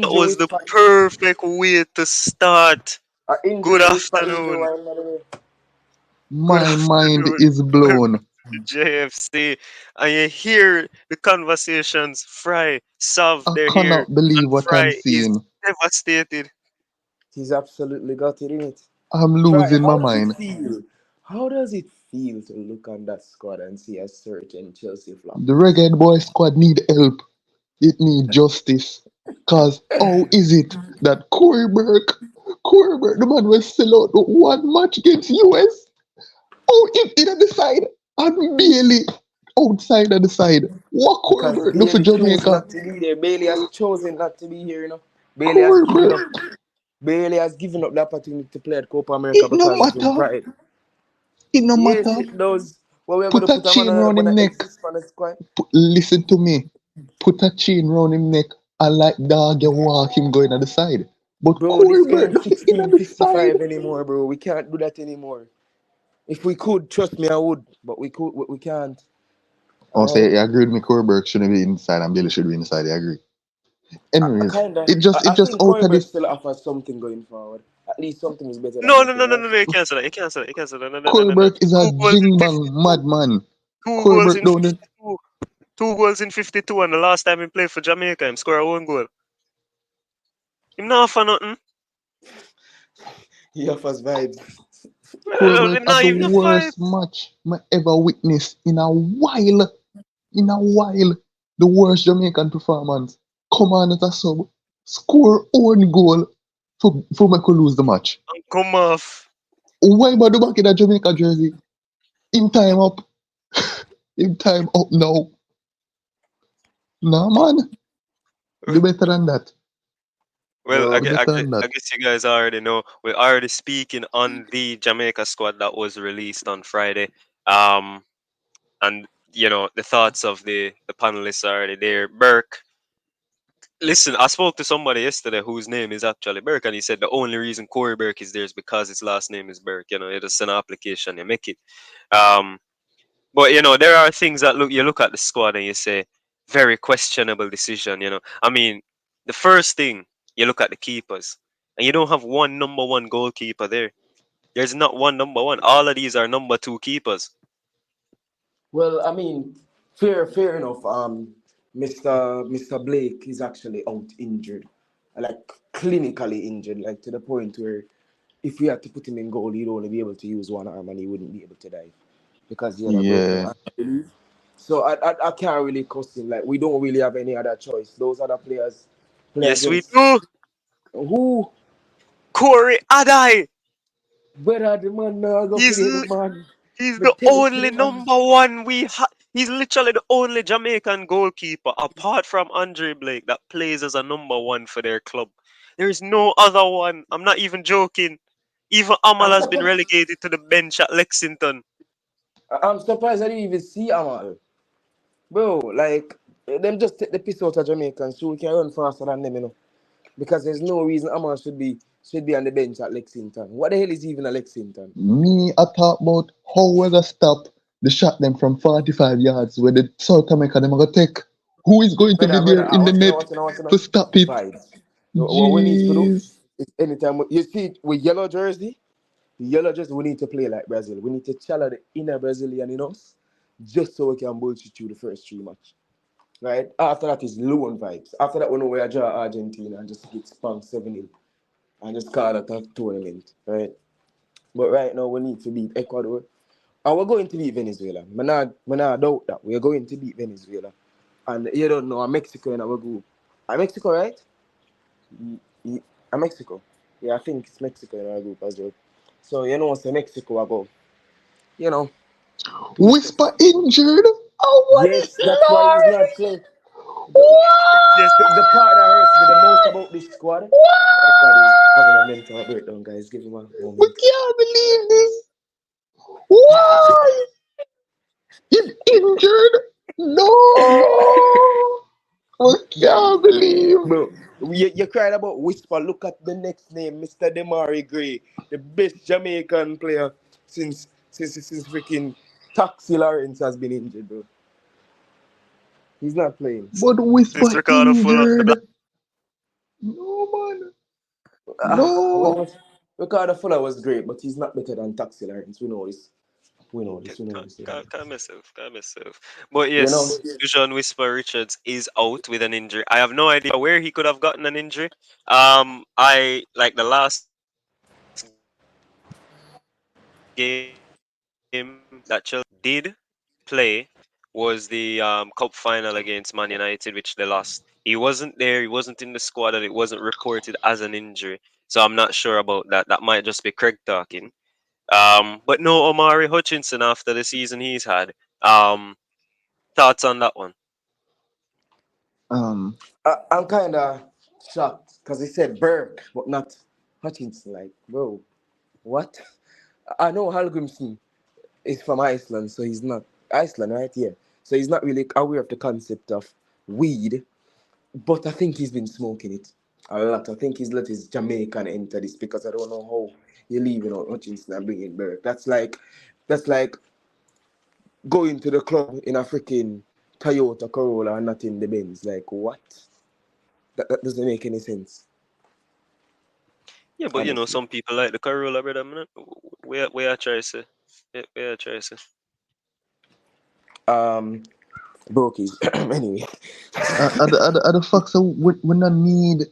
That Injury was with the spot injury. perfect way to start. Injury Good with spot injury. afternoon. Why not? Good My mind afternoon. is Welcome blown. to JFC. And you hear the conversations. Fry, Sav, I they're here. cannot believe And what I'm Fry is seeing. devastated. He's absolutely got it in it. I'm Fry, losing my how does it mind. feel? How does it feel to look on that squad and see a certain Chelsea flop? The Reggae Boy squad need help. It need justice. Cause how is it that Corey Burke, the man was sell out one match against US? Oh, if it at the side and Bailey outside of the side. What Corey Because Burke do for Bailey chose Jamaica? not to be there. Bailey has chosen not to be here, you know. Bailey has Corey given up. Burke. Bailey has given up the opportunity to play at Copa America It no because of his matter. pride. It no Yes, matter. it does. Well, we're going Put to a put him chain round on him a neck. exist on the squad. Listen to me. Put a chain round him neck and like dog you walk him going on the side. But Bro, Corey this Burke ain't no fit in on the side. 1655 anymore, bro. We can't do that anymore. If we could, trust me, I would. But we can't. Oh, All say right. you agree with me, Corey Burke shouldn't be inside and Billy should be inside, I agree. I Anyways, kind of. it just I it just think out of Koiberg this still offers something going forward. At least something is better than No, no, nothing, no, no, right? no, no. You can't say that. You can't say that. You can't say that. No, no, no, Corey no, no. Burke is a Two goals in jing bang 52. madman. Two Corey goals Burke in down there. 52. Two goals in 52. And the last time he played for Jamaica, him score one goal. Him not for nothing. He offers vibes. Corey Burke Not have the even the worst vibes. match I ever witnessed in a while. In a while. The worst Jamaican performance. Come on as a sub. Score own goal for me to lose the match. And come off. Why about the back in that Jamaica jersey? In time up. In time up now. Nah man. Do better than that. Well, Bro, Do better than I that. guess you guys already know. We're already speaking on the Jamaica squad that was released on Friday. Um, and the thoughts of the panelists are already there. Burke, listen, I spoke to somebody yesterday whose name is actually Burke, and he said the only reason Corey Burke is there is because his last name is Burke. You just send an application, you make it. Um, but there are things that you look at the squad and you say very questionable decision. I mean, the first thing you look at the keepers, and you don't have one number one goalkeeper there. There's not one number one. All of these are number two keepers. well, I mean, fair enough. Mr. Blake is actually out injured, like clinically injured, like to the point where if we had to put him in goal, he'd only be able to use one arm and he wouldn't be able to dive because he had a broken Yeah. arm, I believe. So I can't really cuss him. Like we don't really have any other choice. Those other players play Yes, we against do. who Corey Adai. better the man now go for He's the man. He's Me the tell you, only man. number one we have. He's literally the only Jamaican goalkeeper, apart from Andre Blake, that plays as a number one for their club. There is no other one. I'm not even joking. Even Amal I'm has been surprised. relegated to the bench at Lexington. I'm surprised I didn't even see Amal. Bro, like, them just take the piss out of Jamaicans so we can run faster than them, you know. Because there's no reason Amal should be on the bench at Lexington. What the hell is even at Lexington? Me, I talk about how we gonna stop the shot them from 45 yards where the South America them gonna take. Who is going to be Brother, there I in the want to know, net to stop it? Vibes. What we need to do Jeez. is anytime, you see, with yellow jersey, we need to play like Brazil. We need to challenge the inner Brazilian in us just so we can bullshit you the first three match. Right? After that is low on vibes. After that, we know we draw Argentina and just get spanked 7-0 and just call it a tournament. Right? But right now, we need to beat Ecuador. And we're going to beat Venezuela. I doubt that. We're going to beat Venezuela. And you don't know, Mexico in our group. Mexico, right? Mexico. Yeah, I think it's Mexico in our group as well. So, say Mexico, I go. You know, please. Whisper injured. Oh, what Yes, is that's why he's Lord? not playing. Yes, The part that hurts me the most about this squad, everybody's having a mental breakdown, guys. Give him a We moment. can't believe this. Why? He's injured? No. We Guys, can't believe. bro, you cried about Whisper. Look at the next name, Mr. Demari Gray, the best Jamaican player since freaking Taxi Lawrence has been injured, bro. He's not playing. But Whisper this Ricardo full of the black. injured. No, man. What No. was Ricardo Fuller was great, but he's not better than Taxi Lawrence. We know this. We know this. We know this. Yeah. Calm myself, calm myself. But You know. yes, Fusion Whisper Richards is out with an injury. I have no idea where he could have gotten an injury. I like the last game that Chelsea did play was the cup final against Man United, which they lost. He wasn't there. He wasn't in the squad, and it wasn't reported as an injury. So I'm not sure about that. That might just be Craig talking. But no Omari Hutchinson after the season he's had. Um, Thoughts on that one? Um, I'm kind of shocked because he said Burke, but not Hutchinson. Like, bro, what? I know Hallgrimsson is from Iceland, so he's not Iceland, right? Yeah. So he's not really aware of the concept of weed, but I think he's been smoking it a lot. I think he's let his Jamaican enter this because I don't know how you're leaving out Hutchinson and bringing Burke. That's like going to the club in a freaking Toyota Corolla and not in the Benz. Like, what? That doesn't make any sense, Yeah, but honestly. some people like the Corolla, brother. Man. We are trying to say. Yeah, we are trying to say. Um, Brokies. Anyway. other facts we not need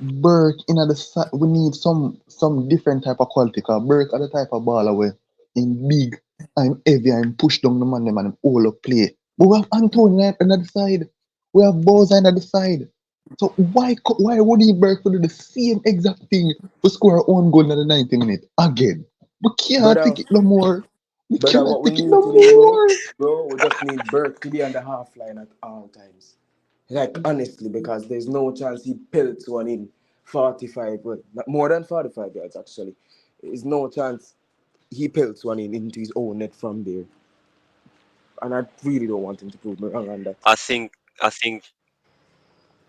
Burke in the side. We need some different type of quality. Cause Burke are the type of baller where in big, I'm heavy, I'm push down the man, them and I'm all up play. But we have Antonio on the side. We have Boza on the side. So why would he Burke to do the same exact thing to score our own goal in the 90 minute again? We can't Brother, take it no more. We brother, cannot what we take it need no to do, bro, more. we just need Burke to be on the half line at all times. Like, honestly, because there's no chance he pelts one in 45, well, not more than 45 yards, actually. There's no chance he pelts one in into his own net from there. And I really don't want him to prove me wrong on that. I think I think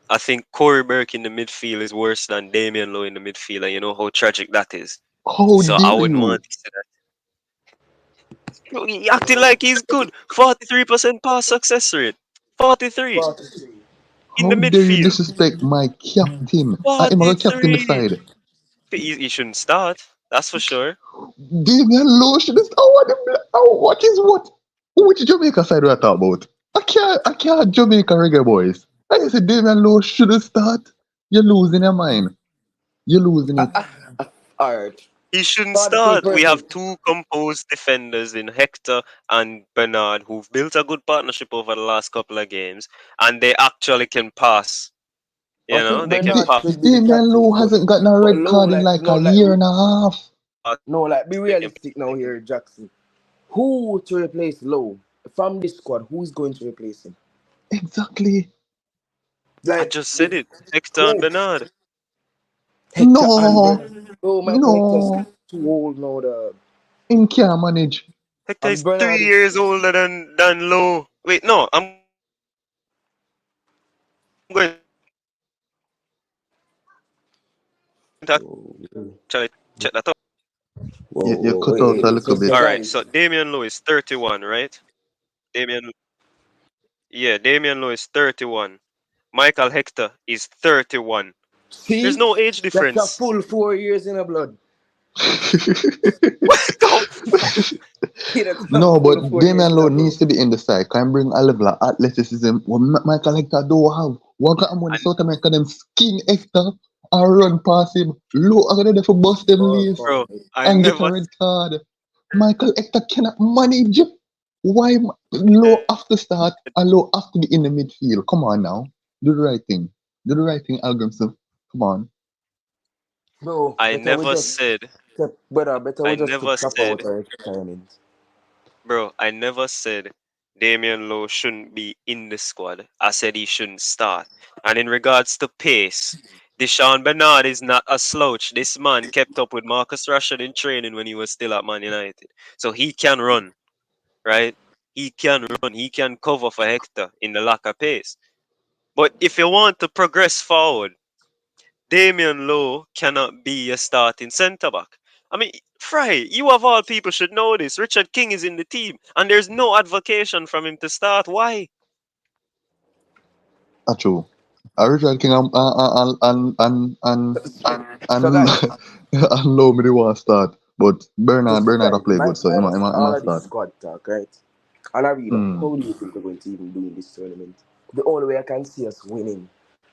I think Corey Burke in the midfield is worse than Damian Lowe in the midfield, and you know how tragic that is. How So I dare wouldn't you? want to say that. Bro, he acting like he's good. 43% pass success rate. 43 43. in the How dare you midfield. disrespect my captain? I am a captain 43. beside. He shouldn't start. That's for sure. Damian Lowe should have. What is what? Which Jamaica side we are talking about? I can't Jamaica Reggae Boys. I said Damian Lowe shouldn't start. You're losing your mind. You're losing it. All right. He shouldn't start. We have 43%. two composed defenders in Hector and Bernard who've built a good partnership over the last couple of games, and they actually can pass. I think They can Bernard pass. should be the Damian captain, Lowe hasn't gotten a but red low card in like like no a like year and a half. no like be They can realistic now here, Jackson. Who to replace Low from this squad? Who's going to replace him? Exactly. I Like just said it. Hector and who? Bernard. Hector and No, Bernard. Oh, Michael Hector's no. too old now. Him can't manage. Hector And is Bernard 3 years is older than Lowe. Wait, no, I'm going to check that up. whoa, whoa, You whoa, cut out wait, a wait. little So bit. All right, guys, so Damian Lowe is 31, right? Damian, Damian Lowe is 31. Michael Hector is 31. There's see, no age that's a difference. full 4 years in a blood. What the fuck? That's a No, full but 4 years Damian in Lowe a blood. needs to be in the side. Can bring a level of athleticism what Michael Hector don't have. What got him when the And South America them skin Hector and run past him. Low are there for bust them Oh, lace bro, fuck. I and get a never red card. Michael Hector cannot manage. Why Low said, have to start and Low have to be in the midfield? Come on now. Do the right thing. Do the right thing, Algrimson. Come on. Bro, I better we never just said, better I we just never took chop out said, our retirement. bro, I never said Damian Lowe shouldn't be in the squad. I said he shouldn't start. And in regards to pace, Deshaun Bernard is not a slouch. This man kept up with Marcus Rashford in training when he was still at Man United. So he can run, right? He can run. He can cover for Hector in the lack of pace. But if you want to progress forward, Damian Lowe cannot be a starting centre back. I mean, Fry, you of all people should know this. Richard King is in the team, and there's no advocation from him to start. Why? True. Richard King So and guys, and Low me the want start, but so Bernard a guys, play my good, so honest, him a all of this start. squad talk, right? And I read up, Hmm. how do you think we're going to even do in this tournament? The only way I can see us winning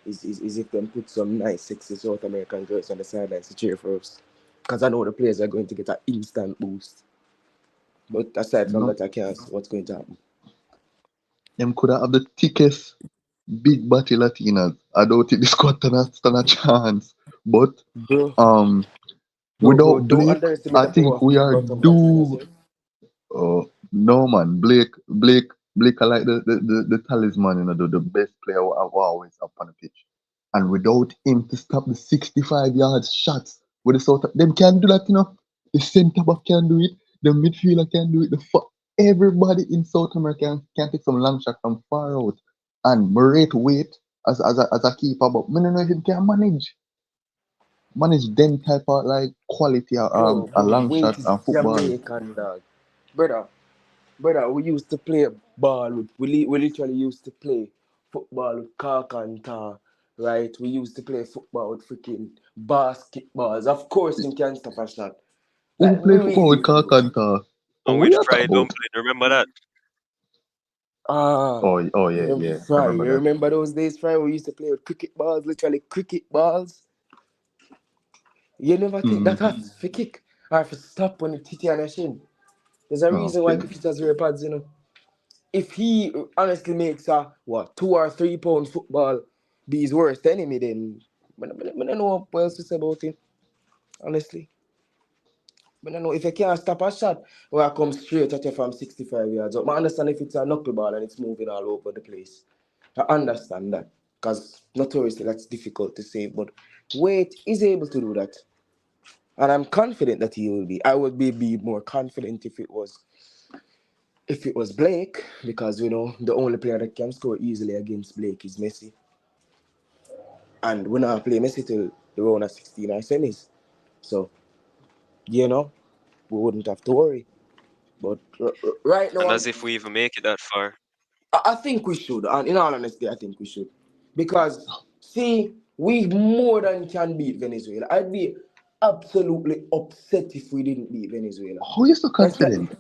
is if them put some nice, sexy South American girls on the sidelines to cheer for us. Because I know the players are going to get an instant boost. But aside from No, that, I can't see what's going to happen. them could have the thickest big body Latinas. I don't think the squad stand a chance. But Bro, um, bro, without don't Blake, underestimate I the power think of we big are bottom Latinas, due. eh? No man, Blake, I like the talisman, the best player I always up on the pitch. And without him to stop the 65 yards shots with the sort of them can do that. The centre back can do it, the midfielder can do it, everybody in South America can take some long shot from far out. And Murray wait as a keeper, but I don't know if he can manage them type of like quality a Bro, long wait shot is and football. Jamaican, dog. Brother, Brother, we used to play ball with, we literally used to play football with cock and tar, right? We used to play football with freaking basketballs. Of course, you can stop a shot. Who Like, play be football with real, bro. Kakanta? And What with we are talking fried about? dumpling, remember that? Ah, Oh yeah, yeah. I Fry, remember you that. remember those days, Fry? We used to play with cricket balls, literally cricket balls. You never take that Mm, off for kick or for stop when it hit you on your shin. There's a reason why okay. cricketers wear pads. If he honestly makes a what 2 or 3 pound football be his worst enemy, then I don't know what else to say about him. Honestly, I don't know if you can't stop a shot where I come straight at you from 65 yards. I understand if it's a knuckleball and it's moving all over the place. I understand that because notoriously that's difficult to save, but Wait is able to do that, and I'm confident that he will be. I would be more confident if it was Blake, because the only player that can score easily against Blake is Messi, and we're not play Messi till the round of 16 or semis, so you know we wouldn't have to worry. But right And now, as if we even make it that far. I think we should, and in all honesty, I think we should, because see, we more than can beat Venezuela. I'd be absolutely upset if we didn't beat Venezuela. How you so That's like confident?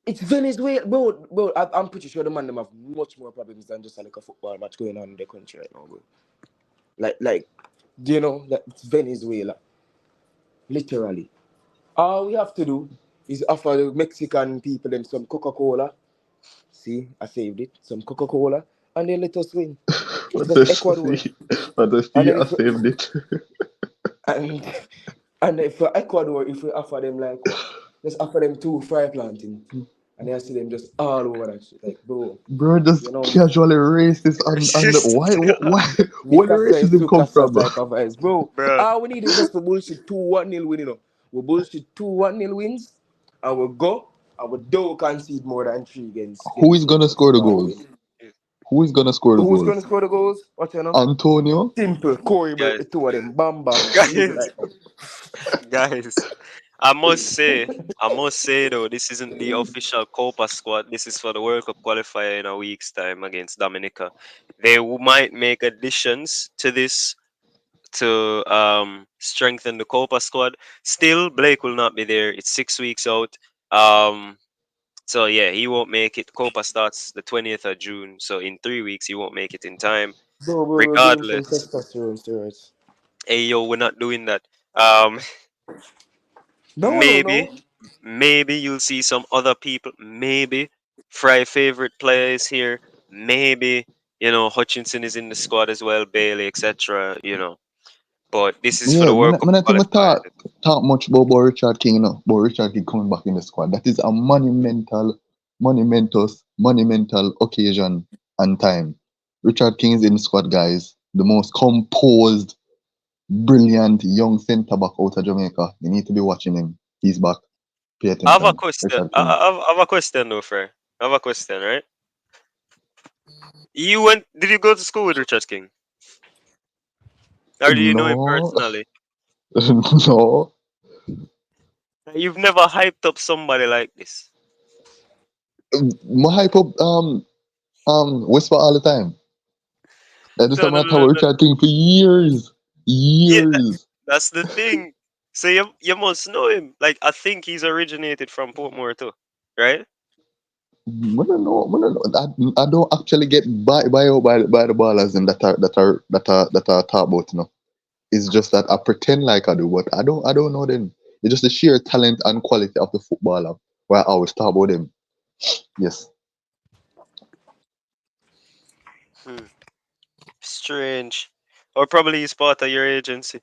it's Venezuela, bro. I'm pretty sure the man them have much more problems than just like a football match going on in the country right now, bro. Like, do you know that it's Venezuela? Literally, all we have to do is offer the Mexican people them some Coca-Cola. See, I saved it. Some Coca-Cola, and they let us win. It's just Ecuador, But I and see, then I if saved it. and and if for Ecuador, if we offer them like what, just offer them two fry planting, and then I see them just all over that shit. Like, bro, Bro, just you know, casually racist on the why where the Mr. Fly racism come Sukasa from? type of vibes. Bro, Bro, all we need is just for bullshit 2-1 nil win. We bullshit 2-1 nil wins, and we go, and we don't concede more than three against Who is gonna Venezuela. score the Tomorrow goals? win. Who is gonna score the Who's going to goals? score the goals? What you know? Antonio? Simple. Corey Burke, guys, the two of them. Bam, bam. Easy guys, like that. guys. I must say though, this isn't the official Copa squad. This is for the World Cup qualifier in a week's time against Dominica. They might make additions to this to strengthen the Copa squad. Still, Blake will not be there. It's 6 weeks out. Um, so yeah, he won't make it. Copa starts the 20th of June. So in 3 weeks, he won't make it in time. Bro, we'll give him some Regardless, testosterone steroids. hey yo, we're not doing that. Um, No, no, maybe, no. maybe you'll see some other people. Maybe Fry favorite players here. Maybe Hutchinson is in the squad as well, Bailey, etc. But this is for Yeah, the World Cup I think we qualifier. talk much about Richard King. But Richard King coming back in the squad. That is a monumental occasion and time. Richard King is in the squad, guys. The most composed, brilliant young centre back out of Jamaica. You need to be watching him. He's back. Pay I have a attention. question. Richard King. I have a question though, Fry. I have a question, right? You went? Did you go to school with Richard King, or do you know him No, personally? no. You've never hyped up somebody like this. My hype up whisper all the time. And this No, time no, I no, thought no, we no. trying to think for years. Yeah, Years. that's the thing. So you must know him. Like I think he's originated from Portmore too, right? I don't know. I don't know. I don't actually get by the ballers and that are talk about, you know. It's just that I pretend like I do, but I don't know them. It's just the sheer talent and quality of the footballer where I always talk about them. Yes. Hmm. Strange. Or probably he's part of your agency.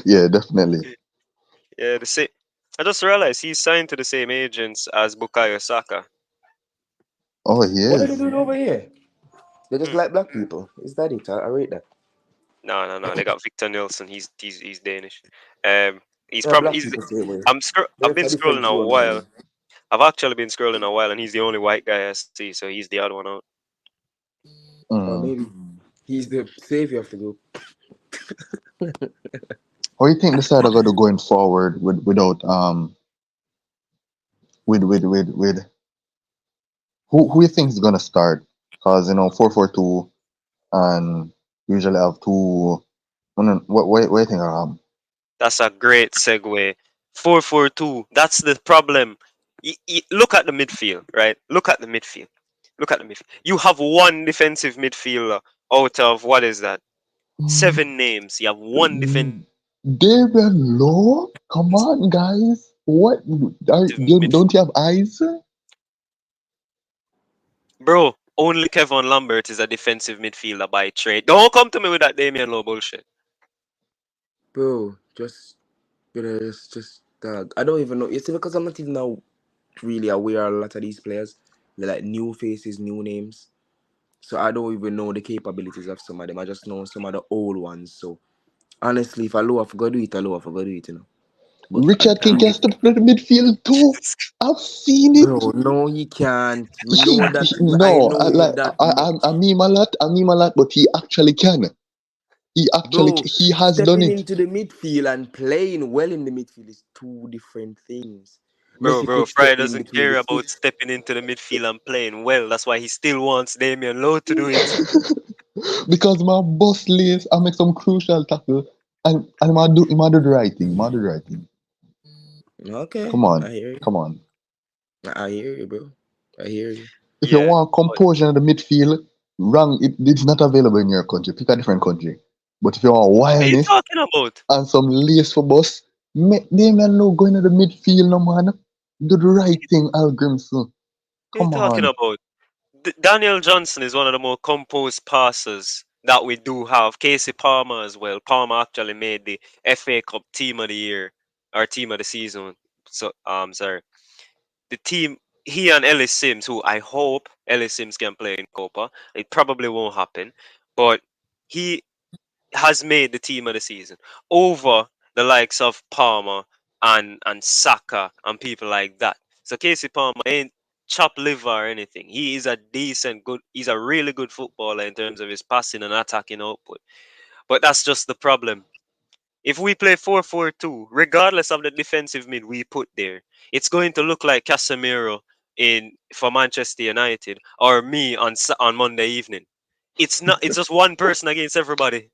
Yeah, definitely. Yeah, the same. I just realized he's signed to the same agents as Bukayo Saka. Oh, he What are they is. doing over here? They just Hmm. like black people. Is that it? I rate that. No, no, no. They got Victor Nilsson. He's Danish. He's Yeah, probably black he's. people say way. I've There's been a different scrolling a tone over while. here. I've actually been scrolling a while, and he's the only white guy I see. So he's the odd one out. Or Mm. maybe he's the savior of the group. How you think the side are going to going forward without with who you think is going to start? Because 4-4-2 and usually have two. What do you think? That's a great segue. 4-4-2. That's the problem. Look at the midfield, right? Look at the midfield. Look at the midfield. You have one defensive midfielder out of what is that? Seven names. You have one defensive David Law? Come on, guys. What? Don't midfield. you have eyes? Bro, only Kevin Lambert is a defensive midfielder by trade. Don't come to me with that Damian Lowe bullshit. Bro, just dog. I don't even know. You see, because I'm not even now really aware of a lot of these players. They're like new faces, new names. So I don't even know the capabilities of some of them. I just know some of the old ones. So honestly, if I low, I forgot to do it. I low, I forgot to do it. But Richard I King really, can step into the midfield too. I've seen it. bro, no, he can't. Me know that. I No, know that I much, meme a lot, but he actually can. bro. He has done Stepping it. into the midfield and playing well in the midfield is two different things. Bro, Messi bro, could Fry step in doesn't between the care about sticks. stepping into the midfield and playing well. That's why he still wants Damian Lowe to do it. Because my boss lays, I make some crucial tackle, and I do the right thing. I do the right thing. Okay, Come I on, hear you. come on. I hear you, bro. I hear you. If you Yeah. want But composure in the midfield, wrong. It's not available in your country. Pick a different country. But if you want what are you wildness talking about? and some lace for boss, make them no go into the midfield, no man. Do the right thing, Al Grimson. What are you Come talking on. about? Daniel Johnson is one of the more composed passers that we do have. Casey Palmer as well. Palmer actually made the FA Cup Team of the Year or Team of the Season. So sorry, the team. He and Ellis Sims, who I hope Ellis Sims can play in Copa. It probably won't happen, but he has made the team of the season over the likes of Palmer and Saka and people like that. So Casey Palmer ain't chop liver or anything. He is a decent, good. He's a really good footballer in terms of his passing and attacking output. But that's just the problem. If we play 4-4-2, regardless of the defensive mid we put there, it's going to look like Casemiro in for Manchester United or me on on Monday evening. It's not. It's just one person against everybody.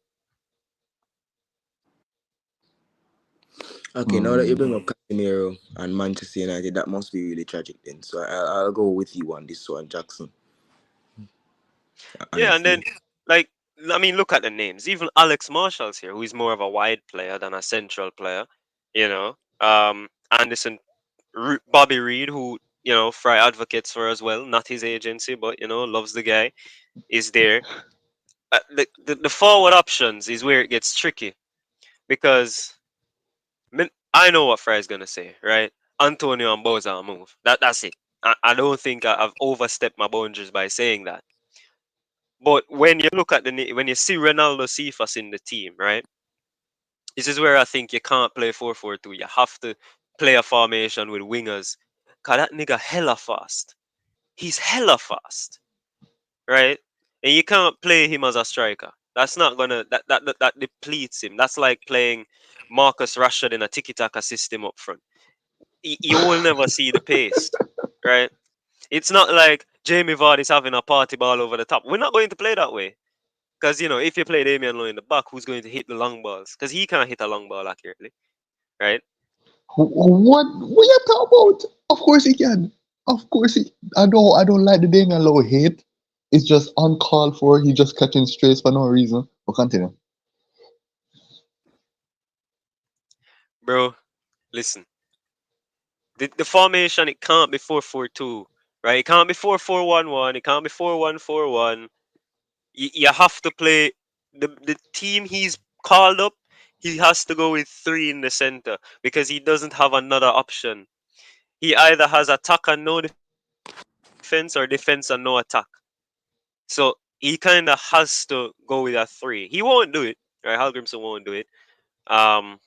Okay, now that you Hmm. bring up Casemiro and Manchester United, that must be really tragic then. So I'll go with you on this one, Jackson. Yeah, and then Honestly. like I mean, look at the names. Even Alex Marshall's here, who is more of a wide player than a central player. You know, Anderson, Bobby Reed, who Fry advocates for as well, not his agency, but loves the guy, is there. The forward options is where it gets tricky because I know what Fry's gonna say, right? Antonio and Boza move. That's it. I don't think I've overstepped my boundaries by saying that. But when you look at when you see Ronaldo Cephas in the team, right? This is where I think you can't play 4-4-2. You have to play a formation with wingers. Cause that nigga hella fast. He's hella fast, right? And you can't play him as a striker. That's not gonna that depletes him. That's like playing Marcus Rashford in a tiki taka system up front. You will never see the pace, right? It's not like Jamie Vardy's having a party ball over the top. We're not going to play that way. Because, if you play Damian Lowe in the back, who's going to hit the long balls? Because he can't hit a long ball accurately, right? What you talk about? Of course he can. Of course he. I don't like the Damian Low hate. It's just uncalled for. He just catching strays for no reason. But continue. Bro, listen. The formation, it can't be 4-4-2, right? It can't be 4-4-1-1. It can't be 4-1-4-1. You have to play the team he's called up. He has to go with three in the center because he doesn't have another option. He either has attack and no defense or defense and no attack. So he kind of has to go with a three. He won't do it, right? Hal Grimson won't do it. Um,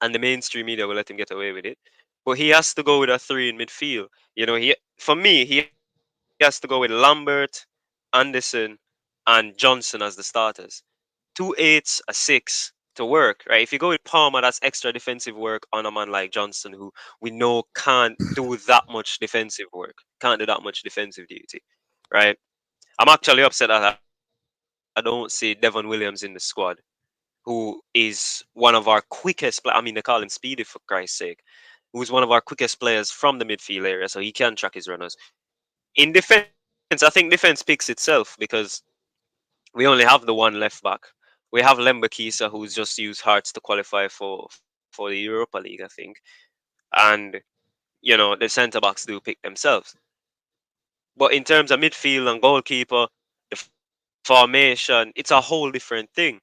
and the mainstream media will let him get away with it. But he has to go with a three in midfield. He for me he has to go with Lambert, Anderson, and Johnson as the starters. Two eights, a six to work, right? If you go with Palmer, that's extra defensive work on a man like Johnson, who we know can't do that much defensive work, can't do that much defensive duty, right? I'm actually upset that I don't see Devon Williams in the squad, who is one of our quickest I mean, they call him Speedy for Christ's sake. Who's one of our quickest players from the midfield area, so he can track his runners. In defense, I think defense picks itself because we only have the one left back. We have Lembakisa, who's just used Hearts to qualify for the Europa League, I think. And the centre backs do pick themselves. But in terms of midfield and goalkeeper, the formation, it's a whole different thing.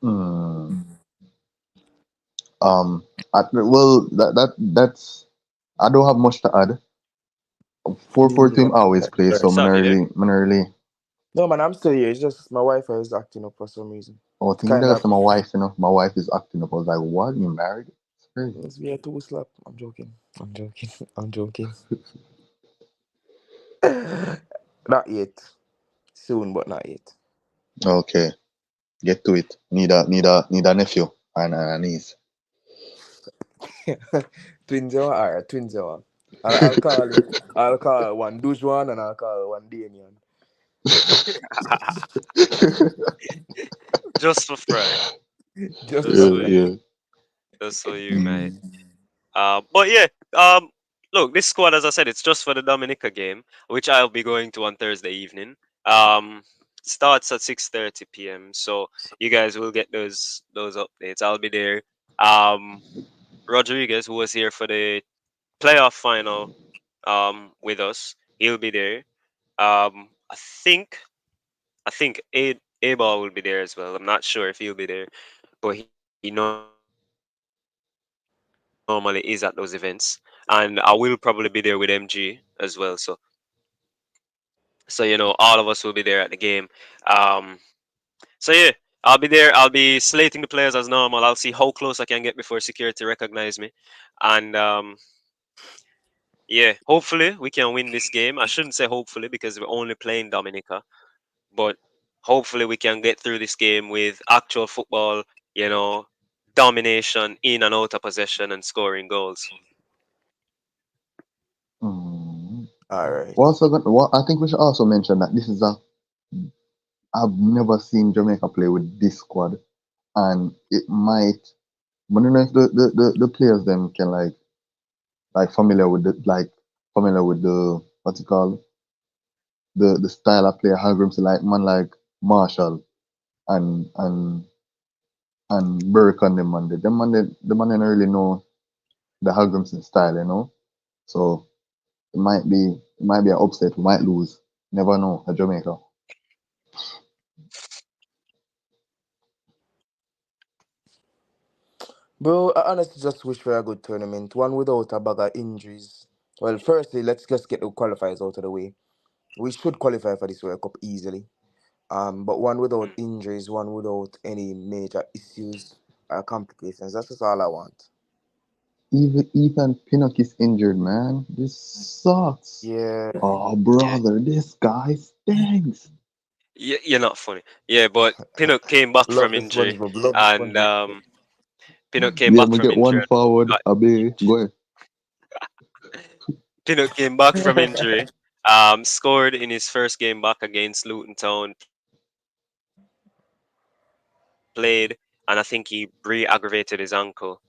Hmm. Um. Well, that's. I don't have much to add. Four Me four neither. team always play, so Sorry there. minorly. No, man, I'm still here. It's just my Wi-Fi is acting up for some reason. Oh, It's thing with kind the of. rest of my wife, my wife is acting up. I was like, what? You married? It's crazy. It's me a two slap. I'm joking. I'm joking. I'm joking. Not yet. Soon, but not yet. Okay, get to it. Need a nephew and a niece. Twins, alright, twins, I'll call it. I'll call one Dujuan and I'll call one Damian. Just for fry. Just Just for Yeah, for fun. you. yeah. Just for you, mate. Mm. But yeah, um, look, this squad, as I said, it's just for the Dominica game, which I'll be going to on Thursday evening. Um, Starts at 6:30 p.m. So you guys will get those updates. I'll be there. Um, Rodriguez, who was here for the playoff final, with us, he'll be there. I think A Ball will be there as well. I'm not sure if he'll be there, but he normally is at those events. And I will probably be there with MG as well. So all of us will be there at the game. Um, so yeah, I'll be there. I'll be slating the players as normal. I'll see how close I can get before security recognize me, and yeah, hopefully we can win this game. I shouldn't say hopefully because we're only playing Dominica, but hopefully we can get through this game with actual football, you know, domination in and out of possession and scoring goals. Mm. Alright. We're also what I think we should also mention that this is a I've never seen Jamaica play with this squad, and it might. I don't know if the players them can like familiar with the what's it called the style of play Hagrim like man like Marshall and and and Burke and them man the man don't really know the Hagrimson style, So it might be an upset. We might lose. Never know at Jamaica. Bro, I honestly just wish for a good tournament. One without a bag of injuries. Well, firstly, let's just get the qualifiers out of the way. We should qualify for this World Cup easily. But one without Mm. injuries, one without any major issues or complications. That's just all I want. Even Ethan Pinnock is injured, man. This sucks. Yeah. Oh, Yeah, brother, this guy stinks. you're not funny. Yeah, but Pinnock came back Love from the injury, SpongeBob. Love the and SpongeBob. Pinnock came Yeah, back me from get injury one and forward. got Abe, injured. go ahead. Pinnock came back from injury. Scored in his first game back against Luton Town. Played, and I think he re-aggravated his ankle.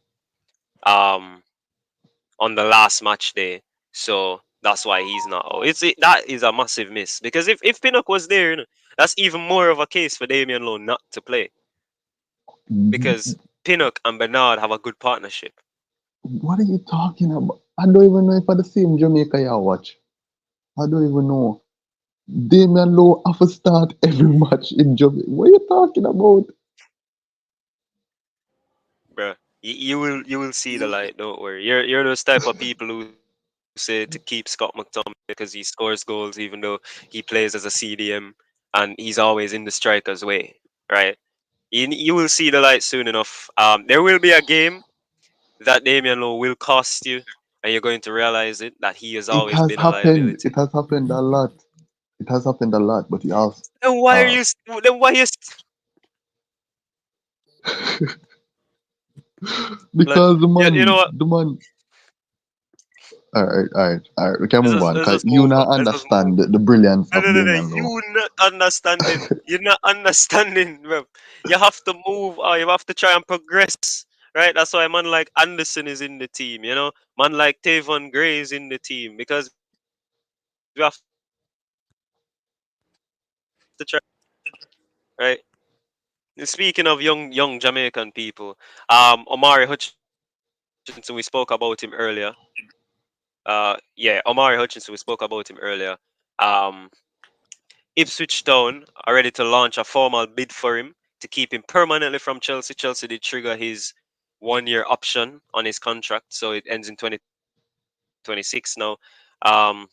Um, on the last match day. So that's why he's not. Oh, that is a massive miss because if Pinnock was there, that's even more of a case for Damian Lowe not to play because Pinnock and Bernard have a good partnership. What are you talking about? I don't even know if I the same Jamaica you watch. I don't even know. Damian Lowe have to start every match in Jamaica. What are you talking about? Bruh, you will see the light. Don't worry. You're those type of people who say to keep Scott McTominay because he scores goals, even though he plays as a CDM and he's always in the striker's way, right? You will see the light soon enough. There will be a game that Damian Lowe will cost you, and you're going to realize it that he has It always has been a happened. liability. It has happened a lot. It has happened a lot. But you also, Then why are uh, you? Then why you? Like, because the yeah, you know man, what? the man. All right, all right, all right. We can move on. Let's Cause just you move on. not Let's just move. understand the brilliance No, of no, no, no. Damian Lowe. You not understanding. You're not understanding, bro. You have to move. You have to try and progress, right? That's why man like Anderson is in the team. Man like Tavon Gray is in the team because we have to try and progress, right? And speaking of young Jamaican people, Omari Hutchinson, we spoke about him earlier. Omari Hutchinson, we spoke about him earlier. Um, Ipswich Town are ready to launch a formal bid for him to keep him permanently from Chelsea. Chelsea did trigger his 1 year option on his contract, so it ends in 2026 now. Um,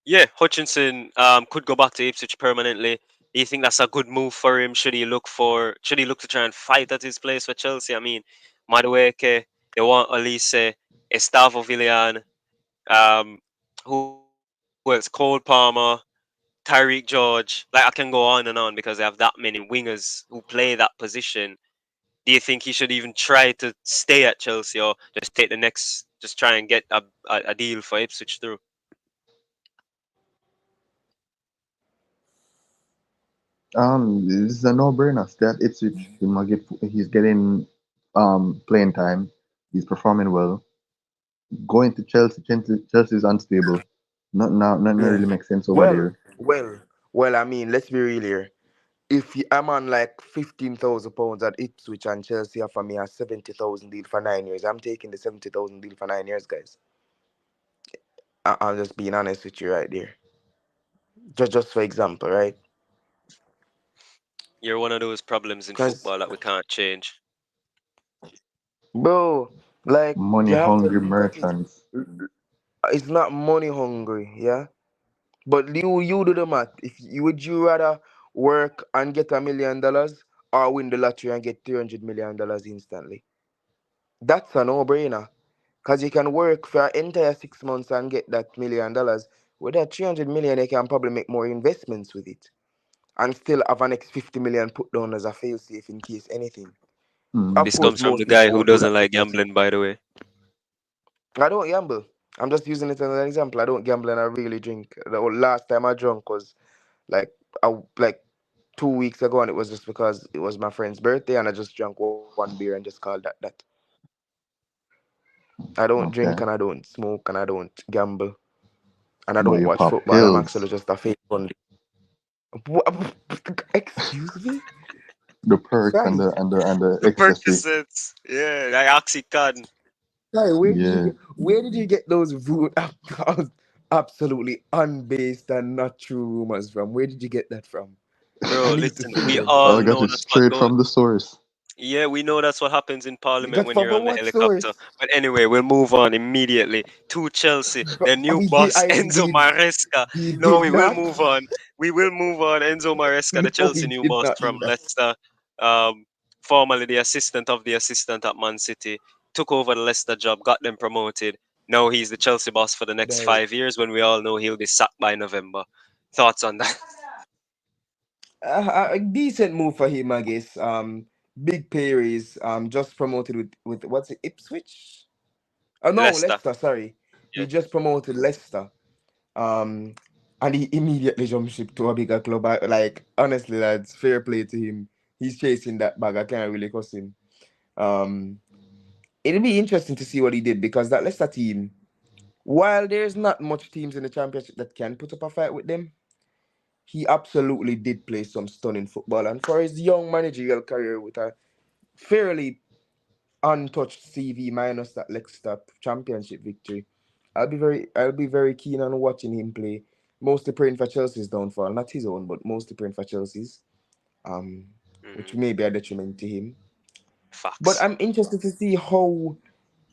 yeah, Hutchinson could go back to Ipswich permanently. Do you think that's a good move for him? Should he look to try and fight at his place for Chelsea? I mean, Madueke, they want Elise, Estavo Villan, um, who else? Cole Palmer, Tyreek George. Like I can go on and on because they have that many wingers who play that position. Do you think he should even try to stay at Chelsea or just take the next, just try and get a deal for Ipswich through? This is a no-brainer. Stay at Ipswich. He's getting playing time. He's performing well. Going to Chelsea is unstable. Not Yeah. really makes sense over Well, there. well, well. I mean, let's be real here. If I'm on like £15,000 at Ipswich and Chelsea offer me a 70,000 deal for 9 years, I'm taking the 70,000 deal for 9 years, guys. I'm just being honest with you right there. Just for example, right? You're one of those problems in Because, football that we can't change. bro, like Money you have to hungry look at it. merchants. It's not money hungry, yeah. But you do the math. If you would you rather work and get $1 million or win the lottery and get $300 million instantly? That's a no-brainer. Cause you can work for an entire 6 months and get that $1 million. With that 300 million, you can probably make more investments with it and still have an next 50 million put down as a fail safe in case anything. Mm. Of This course, comes from most the people guy who won't do doesn't that like because gambling, by the way. I don't gamble. I'm just using it as an example. I don't gamble and I really drink. The last time I drank was like like 2 weeks ago, and it was just because it was my friend's birthday, and I just drank one beer and just called that. I don't drink Okay. and I don't smoke and I don't gamble and I But don't you watch pop football. I'm pills. actually just a fake one. Excuse me? The perks and Sorry. the The ecstasy. Percocets, yeah, like Oxycontin. Sorry, Yeah. where did you get those absolutely unbased and not true rumors from? Where did you get that from? I Bro, need to listen, see we them. all I got know it that's what straight goes. from the source. Yeah, we know that's what happens in You Parliament got when you're on from the what helicopter. source? But anyway, we'll move on immediately to Chelsea. Their new boss, Enzo We Maresca. No, did we will not. move on. We will move on. Enzo Maresca, the No, Chelsea we new did boss not from do that. Leicester, um, formerly the assistant of the assistant at Man City, took over the Leicester job, got them promoted. Now he's the Chelsea boss for the next Right. 5 years when we all know he'll be sacked by November. Thoughts on that? A decent move for him, I guess. Big pay raise. Just promoted with what's it, Ipswich? Oh no, Leicester. Leicester. Sorry. he just promoted Leicester. Um, and he immediately jumped ship to a bigger club. Like honestly, lads, fair play to him. He's chasing that bag. I can't really cuss him. Um, it'll be interesting to see what he did because that Leicester team, while there's not much teams in the championship that can put up a fight with them, he absolutely did play some stunning football. And for his young managerial career with a fairly untouched CV minus that Leicester championship victory, I'll be very keen on watching him play. Mostly praying for Chelsea's downfall, not his own, but mostly praying for Chelsea's, um, which Mm, may be a detriment to him. But facts. I'm interested to see how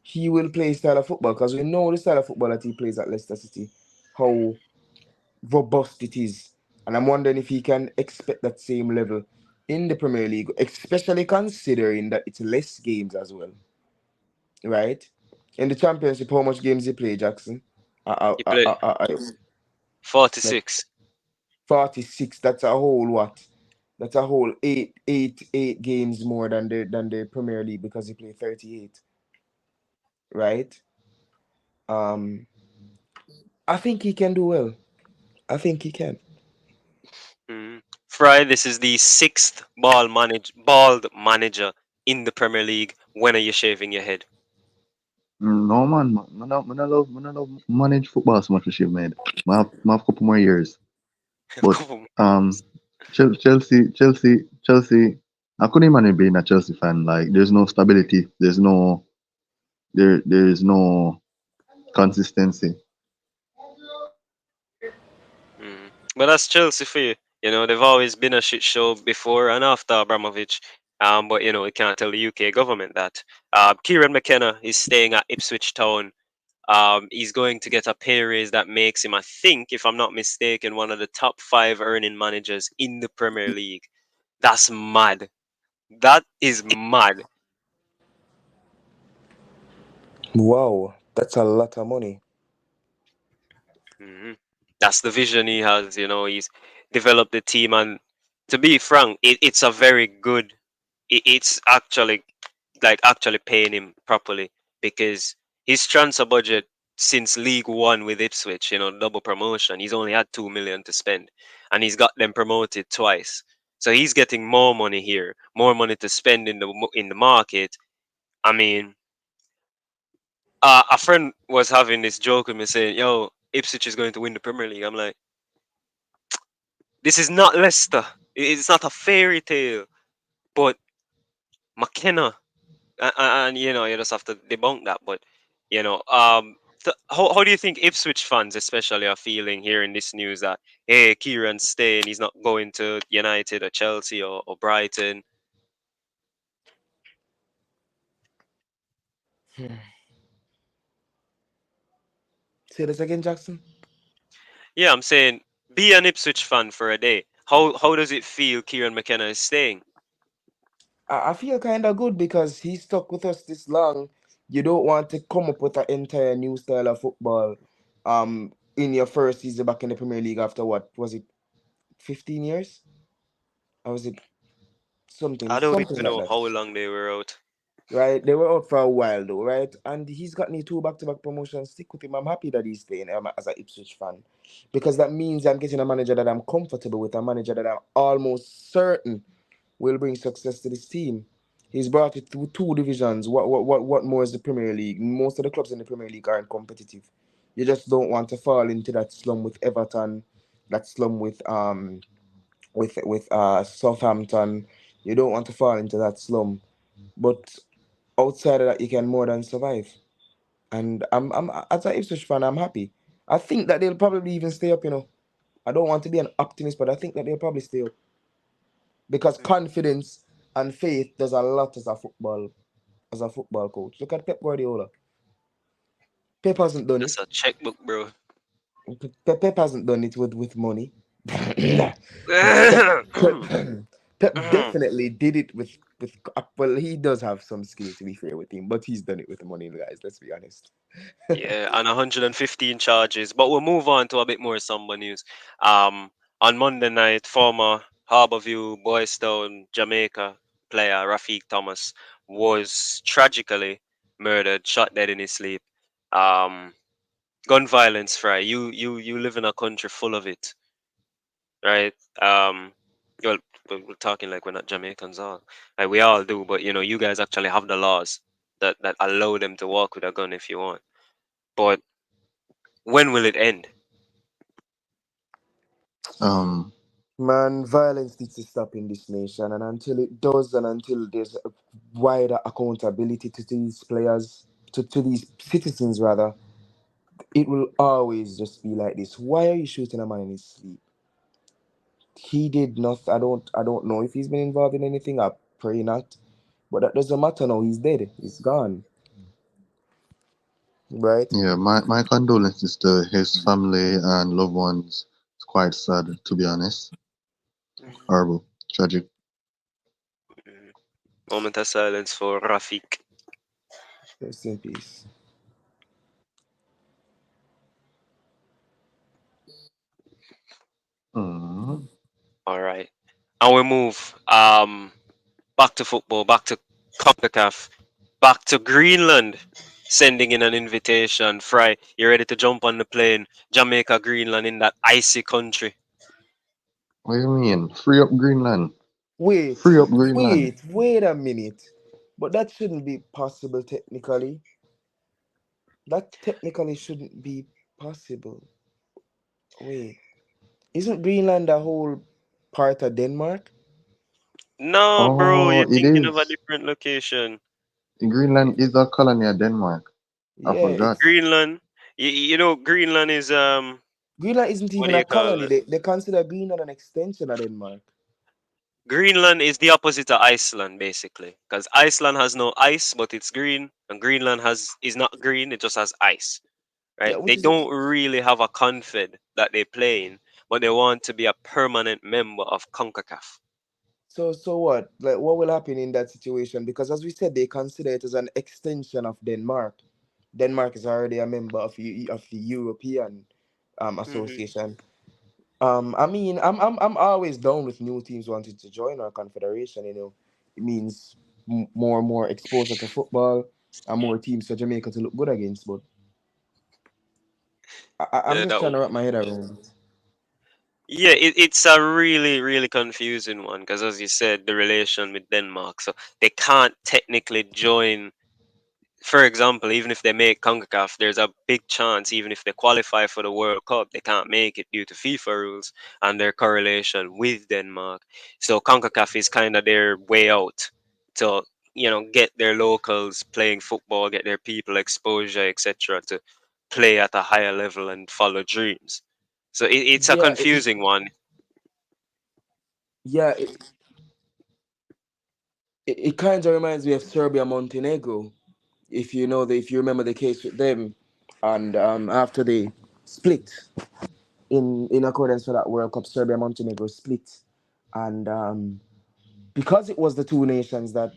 he will play his style of football because we know the style of football that he plays at Leicester City, how robust it is. And I'm wondering if he can expect that same level in the Premier League, especially considering that it's less games as well, right? In the Championship, how much games he play, Jackson? He played Like 46. 46. That's a whole what? That's a whole eight games more than the Premier League because he played 38, right? Um, I think he can do well. I think he can. Mm. Fry, this is the sixth bald manager in the Premier League. When are you shaving your head? No man, man, I love manage football so much as she made. I have a couple more years. But Couple more um, years. Chelsea. I couldn't imagine being a Chelsea fan. Like, there's no stability. There is no consistency. Mm. But that's Chelsea for you. You know, they've always been a shit show before and after Abramovich. But you know, we can't tell the UK government that. Kieran McKenna is staying at Ipswich Town. He's going to get a pay raise that makes him, I think, if I'm not mistaken, one of the top five earning managers in the Premier League. That's mad. That is mad. Wow, that's a lot of money. Hmm. That's the vision he has. You know, he's developed the team, and to be frank, it's a very good. It's actually actually paying him properly because his transfer budget since League One with Ipswich, you know, double promotion, he's only had 2 million to spend, and he's got them promoted twice. So he's getting more money here, more money to spend in the market. I mean, a friend was having this joke with me saying, "Yo, Ipswich is going to win the Premier League." I'm like, this is not Leicester. It's not a fairy tale. But McKenna, and you know, you just have to debunk that. But you know, how do you think Ipswich fans, especially, are feeling hearing this news that hey, Kieran's staying, he's not going to United or Chelsea or Brighton? Hmm. Say this again, Jackson. Yeah, I'm saying be an Ipswich fan for a day. How does it feel Kieran McKenna is staying? I feel kind of good because he stuck with us this long. You don't want to come up with an entire new style of football, in your first season back in the Premier League after what was it, 15 years? Or was it something I don't something even like know that? how long they were out. Right? They were out for a while though, right? And he's got me two back-to-back promotions. Stick with him. I'm happy that he's staying as an Ipswich fan because that means I'm getting a manager that I'm comfortable with, a manager that I'm almost certain will bring success to this team. He's brought it through two divisions. What more is the Premier League? Most of the clubs in the Premier League aren't competitive. You just don't want to fall into that slum with Everton, that slum with Southampton. You don't want to fall into that slum. But outside of that, you can more than survive. And I'm as an Ipswich fan, I'm happy. I think that they'll probably even stay up. I don't want to be an optimist, but I think that they'll probably stay up because confidence and faith does a lot as a football coach. Look at Pep Guardiola. Pep hasn't done That's it. a checkbook, bro. Pep hasn't done it with money. Pep, Pep definitely did it with. Well, he does have some skill to be fair with him, but he's done it with money, guys. Let's be honest. Yeah, and 115 charges. But we'll move on to a bit more somber news. On Monday night, former Harbourview, Boys Town, Jamaica player Rafiq Thomas was tragically murdered, shot dead in his sleep. Um, gun violence, Fry. You live in a country full of it, right? Well, we're talking like we're not Jamaicans all. Like we all do, but you guys actually have the laws that allow them to walk with a gun if you want. But when will it end? Um, Man, violence needs to stop in this nation, and until it does, and until there's a wider accountability to these players, to these citizens rather, it will always just be like this. Why are you shooting a man in his sleep? He did nothing. I don't know if he's been involved in anything. I pray not. But that doesn't matter now. He's dead. He's gone. Right? yeah, my condolences to his family and loved ones. It's quite sad, to be honest. Mhm, Horrible, tragic. mhm. Moment of silence for Rafik. Rest in peace. Mm. All right, and we move back to football, back to CONCACAF, back to Greenland, sending in an invitation. Fry, you ready to jump on the plane? Jamaica, Greenland, in that icy country. What do you mean? Free up Greenland. Wait, Free up Greenland. wait a minute. But that shouldn't be possible technically. That technically shouldn't be possible. Wait, isn't Greenland a whole part of Denmark? No, bro, Oh, you're it thinking of a is. different location. Greenland is a colony of Denmark. I Yeah, forgot. it's Greenland, Greenland is Greenland isn't what even do a you call colony. it? They consider Greenland an extension of Denmark. Greenland is the opposite of Iceland, basically, because Iceland has no ice, but it's green, and Greenland has is not green; it just has ice. Yeah, Right? They which is don't really have a confed that they play in, but they want to be a permanent member of CONCACAF. so what? Like what will happen in that situation? Because as we said, they consider it as an extension of Denmark. Denmark is already a member of the European Hmm. association. I mean, I'm always down with new teams wanting to join our confederation. It means more and more exposure to football and more teams for Jamaica to look good against. But I'm Yeah, just that. trying to wrap my head around it. Yeah, it's a really, really confusing one because, as you said, the relation with Denmark, so they can't technically join. For example, even if they make CONCACAF, there's a big chance, even if they qualify for the World Cup, they can't make it due to FIFA rules and their correlation with Denmark. So CONCACAF is kind of their way out to, get their locals playing football, get their people exposure, etc., to play at a higher level and follow dreams. So it's a Yeah, confusing one. yeah. It kind of reminds me of Serbia Montenegro. If you remember the case with them, and after they split in accordance with that World Cup, Serbia Montenegro split, and because it was the two nations that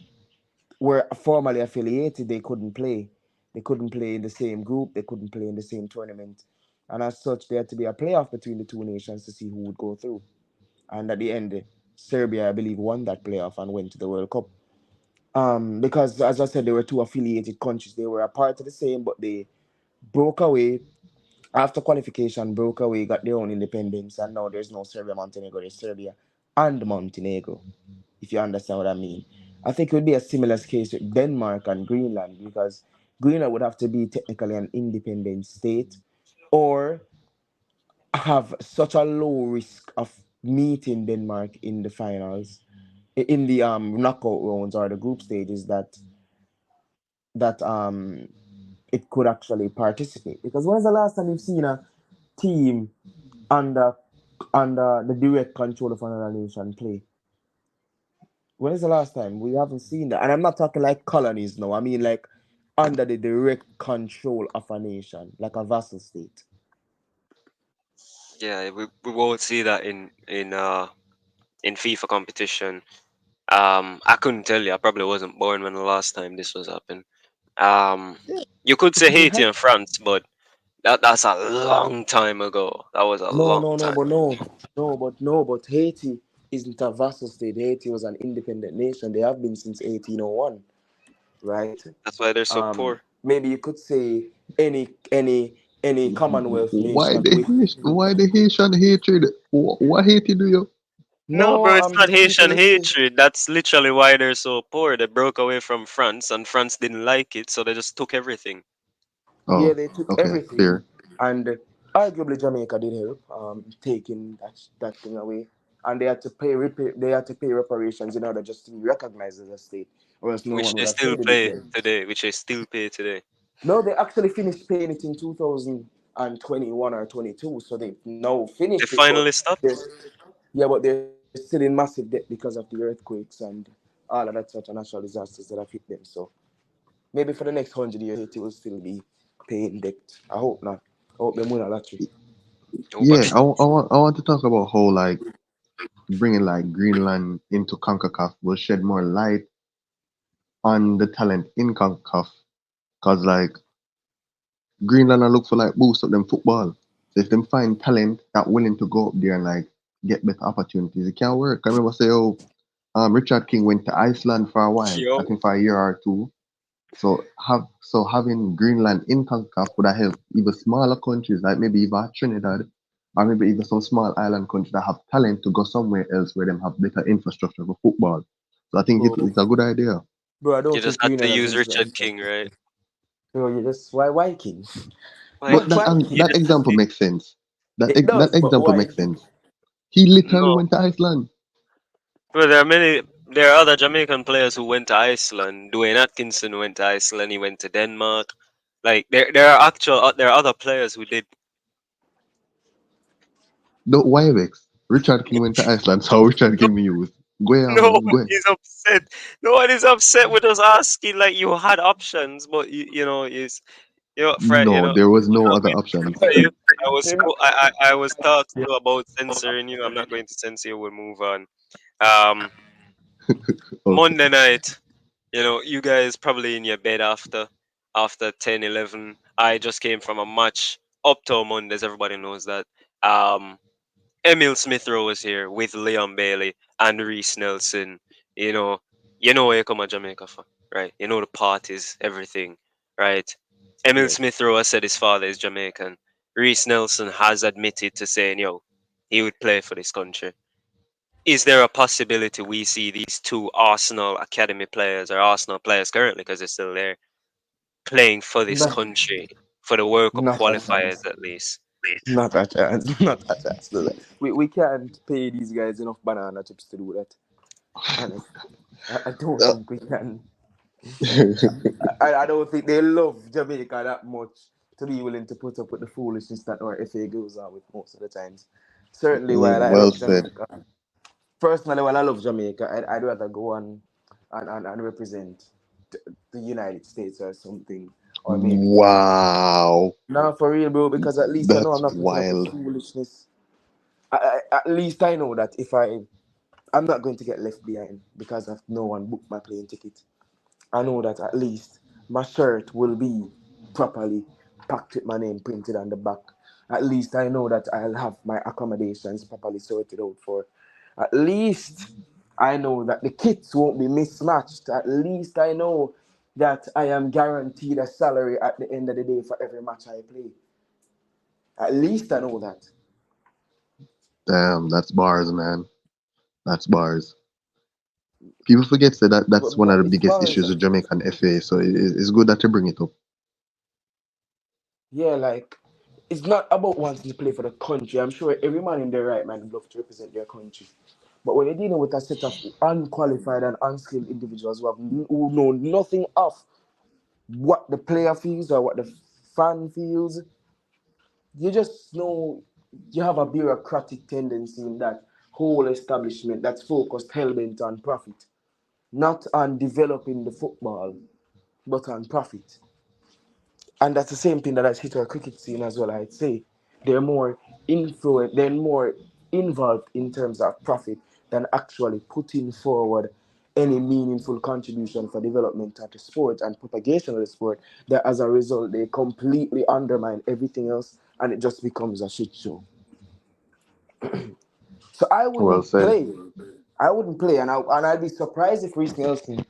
were formally affiliated, they couldn't play. They couldn't play in the same group. They couldn't play in the same tournament, and as such, there had to be a playoff between the two nations to see who would go through. And at the end, Serbia, I believe, won that playoff and went to the World Cup. Because as I said, they were two affiliated countries. They were a part of the same, but they broke away after qualification, broke away, got their own independence, and now there's no Serbia Montenegro, there's Serbia and Montenegro, if you understand what I mean. I think it would be a similar case with Denmark and Greenland, because Greenland would have to be technically an independent state or have such a low risk of meeting Denmark in the finals, in the knockout rounds or the group stages, that it could actually participate. Because when's the last time you've seen a team under under the direct control of another nation play? When is the last time? We haven't seen that. And I'm not talking like colonies now. I mean like under the direct control of a nation, like a vassal state. Yeah, we won't see that in FIFA competition. I couldn't tell you. I probably wasn't born when the last time this was happening. Um, Yeah, you could say because it Haiti had and France, but that's a long time ago. That was a no, long no, no, time. but no, but Haiti isn't a vassal state. Haiti was an independent nation. They have been since 1801, right? That's why they're so poor. Maybe you could say any any Commonwealth Why nation the with. Haitian hatred? What Haiti do you? No, No, bro, it's I'm not just Haitian simply saying. hatred. That's literally why they're so poor. They broke away from France, and France didn't like it, so they just took everything. Yeah, Oh, they took okay, everything, fair. and arguably Jamaica did help taking that thing away, and they had to they had to pay reparations in order just to be recognized as a state, or else no Which one they would have still traded with pay them. today. Which they still pay today. No, they actually finished paying it in 2021 or 22, so they now They finished it, but finally stopped. there's yeah, but they're still in massive debt because of the earthquakes and all of that sort of natural disasters that have hit them. So maybe for the next 100 years, Haiti will still be paying debt. I hope not. I hope they win a lottery. Yeah, Nobody. I want to talk about how like bringing like Greenland into CONCACAF will shed more light on the talent in CONCACAF. Cause like Greenland I look for like boost up them football. So if them find talent that willing to go up there and like get better opportunities, it can work. I remember say, oh, Richard King went to Iceland for a while, I Yo. think for a year or two. So having Greenland in CONCACAF would have helped even smaller countries like maybe even Trinidad or maybe even some small island countries that have talent to go somewhere else where them have better infrastructure for football. So I think Bro, it's a good idea. bro, I You don't just think had to Greenland has use Richard King, infrastructure. right? Bro, you just why King? Why But that King? Why and You King? that just example makes sense. It That does, but example why makes King? sense. He literally no. went to Iceland. Well, there are many. There are other Jamaican players who went to Iceland. Dwayne Atkinson went to Iceland. He went to Denmark. Like there are other players who did. Don't why vex. Richard King went to Iceland, so Richard King be used. Go. Nobody's upset. Nobody's upset with us asking. Like you had options, but Fred. No, there was no other options. You. I was You know, I was talked to about censoring you. I'm not going to censor you. We'll move on. Um, Okay. Monday night. You guys probably in your bed after 10, 11. I just came from a match. Uptown Mondays, everybody knows that. Um, Emil Smith Rowe was here with Leon Bailey and Reese Nelson. You know, you know where you come to Jamaica for, right? You know the parties, everything, right? Emil yes. Smith Rowe has said his father is Jamaican. Reese Nelson has admitted to saying, yo, he would play for this country. Is there a possibility we see these two Arsenal academy players or Arsenal players currently because they're still there playing for this Not, country for the World Cup not a qualifiers chance. at least? Not a chance. Not a chance. We can't pay these guys enough banana chips to do that. Honestly, I don't Uh, think we can. I don't think they love Jamaica that much to be willing to put up with the foolishness that our FA goes on with most of the times. Certainly, while I well love said. Jamaica, personally, while I love Jamaica, I'd rather go and represent the United States or something, or maybe France. Wow. No, for real, bro, because at least I know I'm That's not putting up with wild. foolishness. At least I know that if I'm not going to get left behind because of no one booked my plane ticket. I know that at least my shirt will be properly packed with my name printed on the back. At least I know that I'll have my accommodations properly sorted out for. At least I know that the kits won't be mismatched. At least I know that I am guaranteed a salary at the end of the day for every match I play. At least I know that. Damn, that's bars, man. That's bars. People forget that that's one of the It's biggest bars. issues with Jamaican FA. So it's good that you bring it up. Yeah, like it's not about wanting to play for the country. I'm sure every man in their right mind would love to represent their country. But when you're dealing with a set of unqualified and unskilled individuals who know nothing of what the player feels or what the fan feels, you just know you have a bureaucratic tendency in that whole establishment that's focused hellbent on profit, not on developing the football, but on profit. And that's the same thing that has hit our cricket scene as well. I'd say they're more they're more involved in terms of profit than actually putting forward any meaningful contribution for development of the sport and propagation of the sport. That as a result they completely undermine everything else, and it just becomes a shit show. So I Well wouldn't said. play. I wouldn't play, and I'd be surprised if Reece Nelson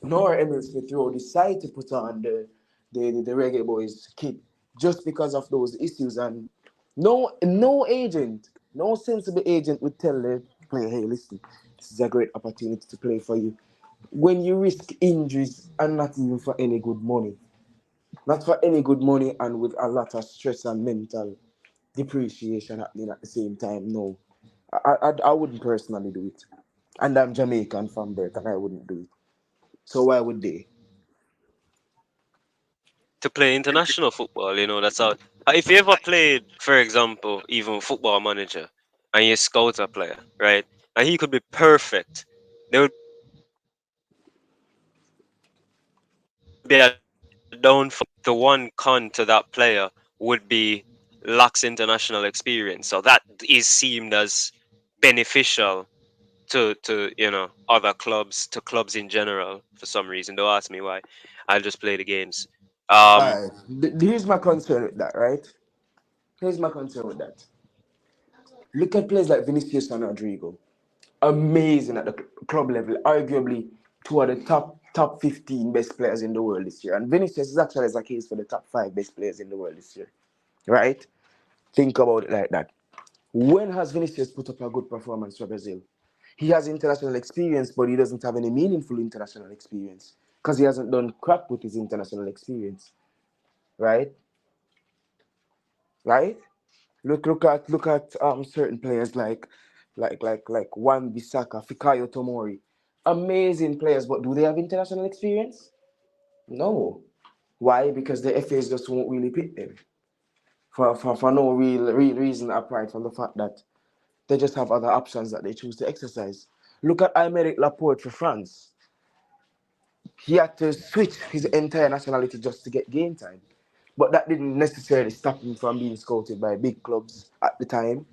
nor Emil Smith Rowe decide to put on the Reggae Boyz kit just because of those issues. And no agent, no sensible agent would tell the player, hey, listen, this is a great opportunity to play for you. When you risk injuries and not even for any good money, not for any good money, and with a lot of stress and mental depreciation happening at the same time, no. I wouldn't personally do it. And I'm Jamaican from birth and I wouldn't do it. So why would they? To play international football. That's how. If you ever played, for example, even Football Manager, and you scout a player, right, and he could be perfect, there would be a downfall. The one con to that player would be lacks international experience. So that is seen as beneficial to other clubs, to clubs in general, for some reason. Don't ask me why. I'll just play the games. Um, Alright, here's my concern with that, right? Here's my concern with that. Look at players like Vinicius and Rodrigo. Amazing at the club level, arguably two of the top 15 best players in the world this year. And Vinicius is actually as a case for the top five best players in the world this year. Right? Think about it like that. When has Vinicius put up a good performance for Brazil? He has international experience, but he doesn't have any meaningful international experience because he hasn't done crap with his international experience. Right? Right? Look at certain players like Wan Bissaka, Fikayo Tomori. Amazing players, but do they have international experience? No. Why? Because the FAs just won't really pick them. For no real reason apart from the fact that they just have other options that they choose to exercise. Look at Aymeric Laporte for France. He had to switch his entire nationality just to get game time. But that didn't necessarily stop him from being scouted by big clubs at the time,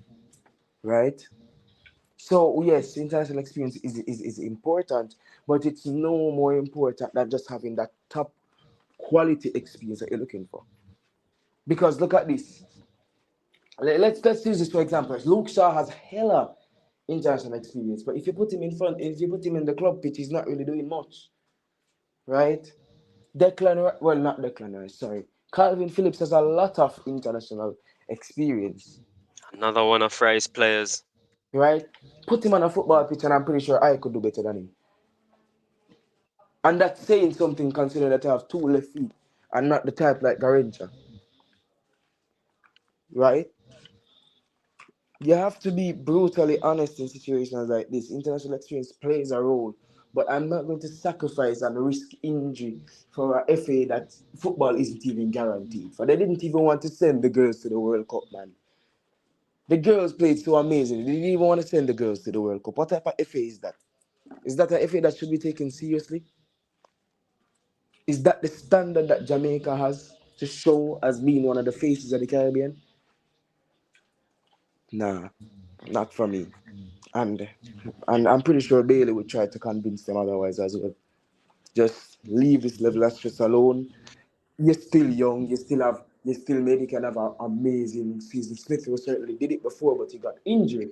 right? So yes, international experience is important, but it's no more important than just having that top quality experience that you're looking for. Because look at this. Let's use this for example. Luke Shaw has hella international experience, but if you put him in the club pitch, he's not really doing much, right? Well, not Declan Rice, sorry. Calvin Phillips has a lot of international experience, Another one of Fry's players. right? Put him on a football pitch, and I'm pretty sure I could do better than him. And that's saying something considering that I have two left feet and not the type like Garincha, right? You have to be brutally honest in situations like this. International experience plays a role, but I'm not going to sacrifice and risk injury for a FA that football isn't even guaranteed. For they didn't even want to send the girls to the World Cup, man. The girls played so amazing. They didn't even want to send the girls to the World Cup. What type of FA is that? Is that a FA that should be taken seriously? Is that the standard that Jamaica has to show as being one of the faces of the Caribbean? Nah, not for me. And and I'm pretty sure Bailey would try to convince them otherwise as well. Just leave this level of stress alone. You're still young. You still maybe can have an amazing season. Smith was certainly did it before, but he got injured.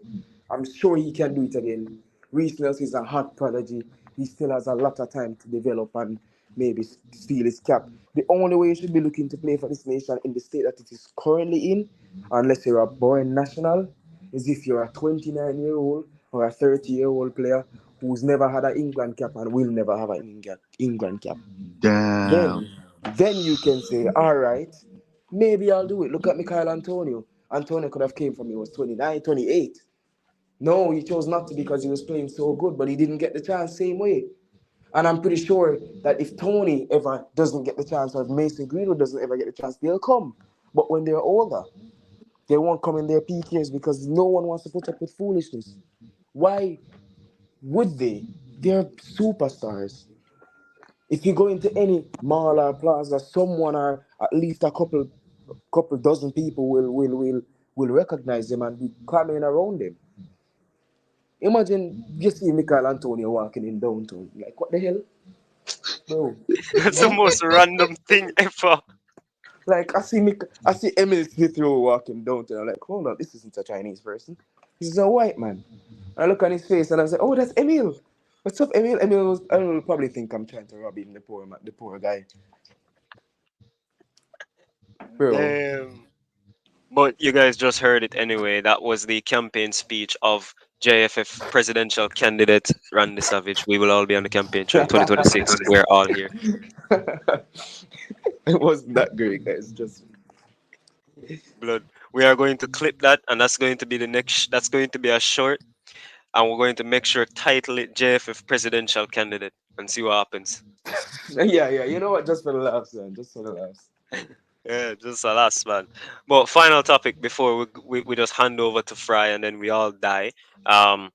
I'm sure he can do it again. Reece Nelson is a hot prodigy. He still has a lot of time to develop and maybe steal his cap. The only way you should be looking to play for this nation in the state that it is currently in, unless you're a born national, is if you're a 29-year-old or a 30-year-old player who's never had an England cap and will never have an England cap. Damn. Then you can say, all right, maybe I'll do it. Look at Michael Antonio. Antonio could have came from he was 29, 28. No, he chose not to because he was playing so good, but he didn't get the chance same way. And I'm pretty sure that if Tony ever doesn't get the chance, or if Mason Greenwood doesn't ever get the chance, they'll come. But when they're older, they won't come in their peak years because no one wants to put up with foolishness. Why would they? They're superstars. If you go into any mall or plaza, someone or at least a couple dozen people will recognize them and be clamoring around them. Imagine you see Michael Antonio walking in downtown. Like what the hell? Bro. That's the Huh? most random thing ever. Like I see Emil Smith Rowe walking downtown. I'm like, hold on, this isn't a Chinese person. This is a white man. I look on his face and I say, oh, that's Emil. What's up, Emil? I will probably think I'm trying to rob him, the poor guy. bro. Damn. But you guys just heard it anyway. That was the campaign speech of JFF presidential candidate Randy Savage. We will all be on the campaign trail 2026. We're all here. It wasn't that great, guys. Just Blood. We are going to clip that, and that's going to be the next. That's going to be a short, and we're going to make sure title it JFF presidential candidate and see what happens. yeah, yeah. You know what? Just for the laughs, man. Just for the laughs. Yeah, just a last man. But final topic before we just hand over to Fry and then we all die. Um,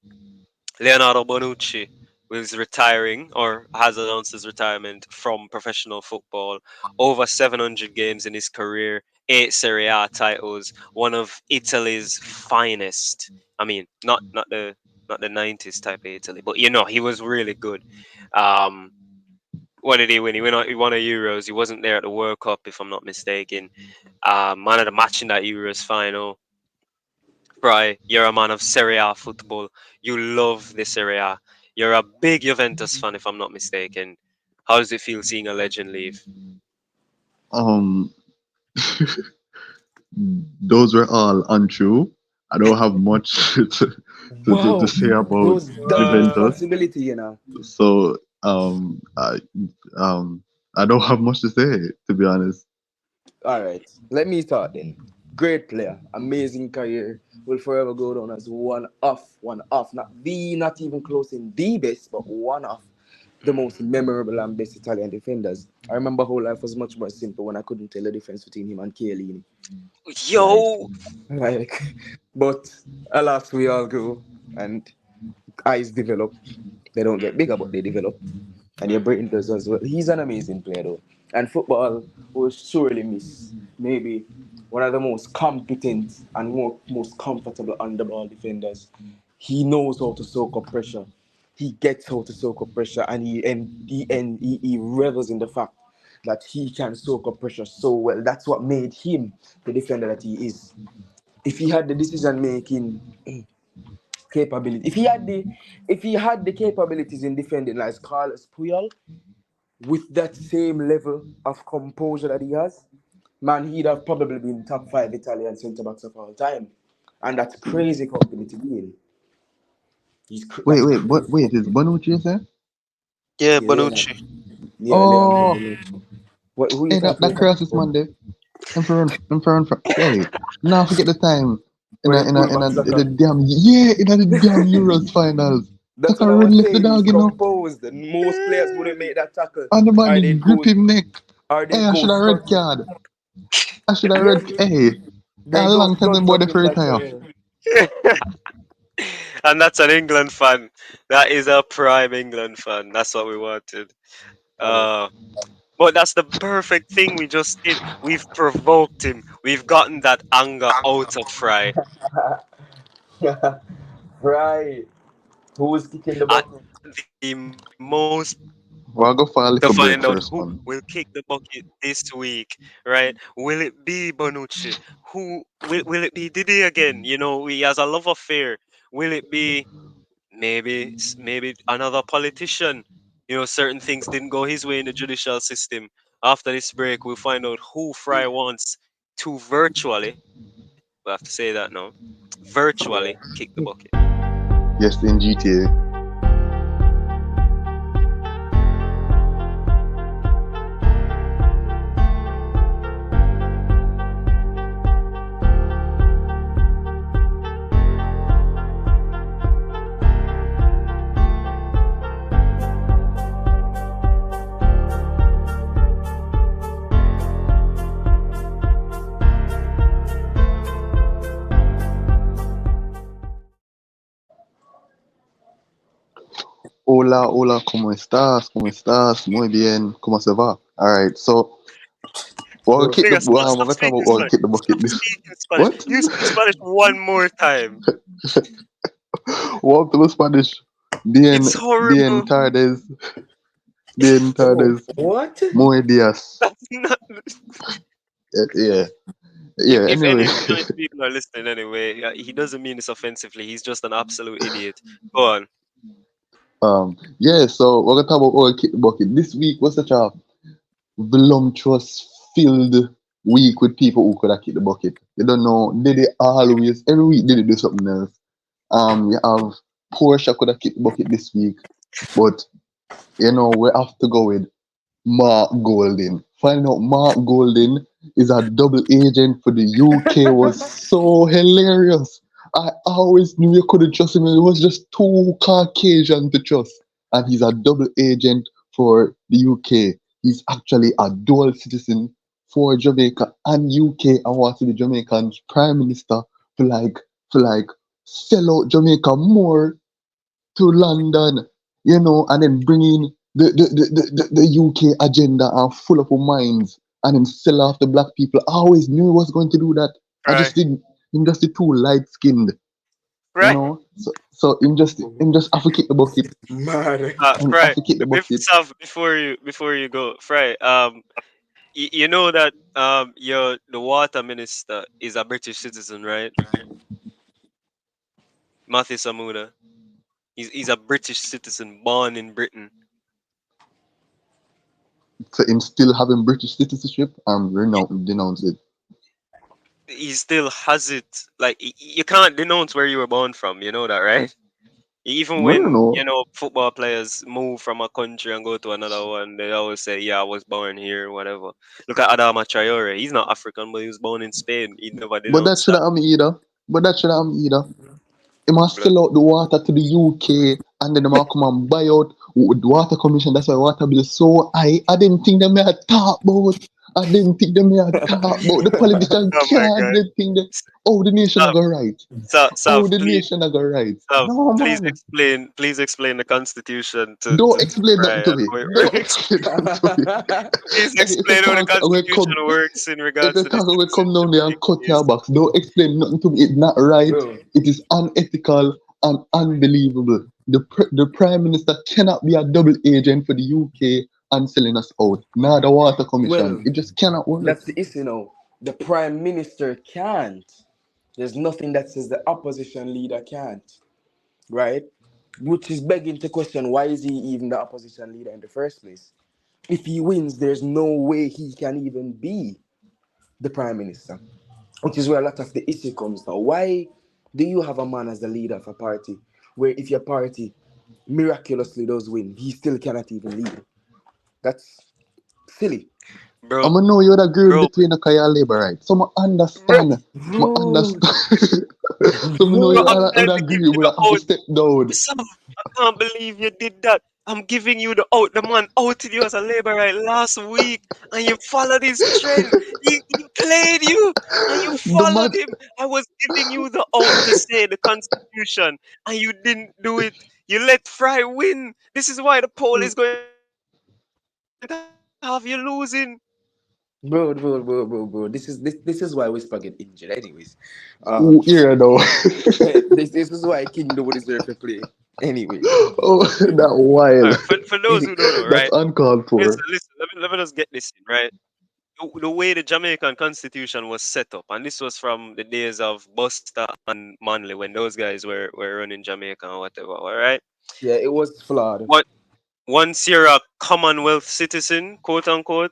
Leonardo Bonucci is retiring or has announced his retirement from professional football. Over 700 games in his career, 8 Serie A titles, one of Italy's finest. I mean, not the 90s type of Italy, but he was really good. Um, what did he win? He won a Euros. He wasn't there at the World Cup, if I'm not mistaken. Man of the match in that Euros final. Fry, you're a man of Serie A football. You love the Serie A. You're a big Juventus fan, if I'm not mistaken. How does it feel seeing a legend leave? Um, those were all untrue. I don't have much to Wow, say about those that Uh, Juventus. responsibility, you know. So um, I don't have much to say, to be honest. All right, let me start then. Great player, amazing career. Will forever go down as one off, not even close in the best, but one of the most mm. memorable and best Italian defenders. I remember whole life was much more simple when I couldn't tell the difference between him and Chiellini. Like, Yo, like, but alas, we all grow and eyes develop. They don't get bigger, but they develop. And your brain does as well. He's an amazing player, though. And football will surely miss maybe one of the most competent and most comfortable underball defenders. He knows how to soak up pressure. He gets how to soak up pressure, and he revels in the fact that he can soak up pressure so well. That's what made him the defender that he is. If he had the decision making capability, if he had the capabilities in defending like Carlos Puyol, with that same level of composure that he has, man, he'd have probably been top five Italian centre backs of all time, and that's crazy company to be in. Wait, That's wait, but crazy wait, is company. Bonucci is there? yeah, Yeah, Leonardo. Bonucci. Yeah, Leonardo Oh, Bonucci. What? Who you hey, talking that about? cross is Monday. I'm for run for. Hey, now forget the time Where he pull back the Saka. damn the damn Euros finals. That's Saka what I run was left the saying. He's dog, composed. And most players wouldn't make that tackle, and the man or just they'd grip go, him neck. or Hey, they'd I go should have red scot. card. I should have Yeah, red. Hey, they a go long time scot them boy the tackling first that retire. player. And that's an England fan. That is a prime England fan. That's what we wanted. Honest. Uh, but that's the perfect thing we just did. We've provoked him. We've gotten that anger out of Fry. Right. Who was kicking the And bucket? the most important thing Well, I'll go for a to little find break out who first, will man. kick the bucket this week, right? Will it be Bonucci? Will it be Didi again? He has a love affair. Will it be maybe another politician? Certain things didn't go his way in the judicial system. After this break, we'll find out who Fry wants to virtually, we have to say that now, virtually Yeah. kick the bucket. Yes, in GTA. Hola, hola, ¿cómo estás? ¿Cómo estás? Muy bien. ¿Cómo se va? All right, so Bro. Nigga, stop we're gonna talk speaking about we'll Spanish. kick the Stop bucket this. speaking Spanish. What? You speak Spanish one more time. What to Spanish? Bien, It's bien horrible. tardes, bien Oh, tardes, what? muy días. That's not. Yeah, If, yeah. if Anyway, any Spanish people are listening anyway, he doesn't mean this offensively. He's just an absolute idiot. Go on. yeah. So we're gonna talk about we'll kick the bucket this week. Was such a voluptuous, filled. week with people who could have kicked the bucket. You don't know. Did it always every week? Did it do something else? You have Porsche could have kicked the bucket this week, but we have to go with Mark Golden. Finding out Mark Golden is a double agent for the UK was so hilarious. I always knew you couldn't trust him. It was just too Caucasian to trust. And he's a double agent for the UK. He's actually a dual citizen for Jamaica and UK. I want to be Jamaican Prime Minister for like sell out Jamaica more to London, and then bring in the UK agenda and full up of minds and then sell off the black people. I always knew he was going to do that. I Right, just didn't. Him just the too light skinned, right. So him just have to kick the bucket Mad. and have Fry. to kick the bucket. Sav, before you go, Fry. You know that your the water minister is a British citizen, right? Matthew Samuda. He's a British citizen born in Britain. So him still having British citizenship and denounce it. He still has it. Like you can't denounce where you were born from. You know that, right? Even No, no, when no. football players move from a country and go to another one, they always say, "Yeah, I was born here," whatever. Look at Adama Traore. He's not African, but he was born in Spain. He never But that denounced should that. have me either. But that should have me either. They must Blood. sell out the water to the UK and then they must come and buy out with the water commission. That's why water bill is so high. I didn't think they may have talk about. I didn't think they may have talk about. The politician Oh my can't God. they think that oh the nation are Sav, go right. Oh Sav, the please, nation are go right. Sav, No man. please explain the Constitution Don't to explain nothing Brian to me. how it Don't works. explain nothing to me. Please Hey, if you explain how the talk we Constitution come works in if regards you to the talk we come citizenship down there of and cut your UKs. box, don't explain nothing to me. It's not right. Bro, It is unethical and unbelievable. The Prime Minister cannot be a double agent for the UK and selling us out. Now the Water Commission. well, It just cannot work. that's the issue now. The prime minister can't. There's nothing that says the opposition leader can't, right? Which is begging to question why is he even the opposition leader in the first place? If he wins, there's no way he can even be the prime minister. Which is where a lot of the issue comes now. Why do you have a man as the leader of a party where if your party miraculously does win, he still cannot even lead? That's silly. I Bro, know you would agree bro, between the Kaya Labour, right? So I bro, understand. I Bro, understand. So I know bro, you I'm bro, would trying to give agree. You you would the have to out. step down. Sam, I can't believe you did that. I'm giving you the out. The man outed you as a Labourite last week, and you followed his trend. He played you, and you The man, followed him. I was giving you the out to say the Constitution, and you didn't do it. You let Fry win. This is why the poll is going to have you losing. bro. This is why Whisper get injured, anyways. Uh, oh, here though. this is why King don't deserve to play, anyways. Oh, that All wild. right, for those who don't know, That's right? uncalled Listen, for. listen. Let me just get this in, right? The way the Jamaican Constitution was set up, and this was from the days of Buster and Manley when those guys were running Jamaica or whatever. All right. Yeah, it was flawed. What Once you're a Commonwealth citizen, quote unquote,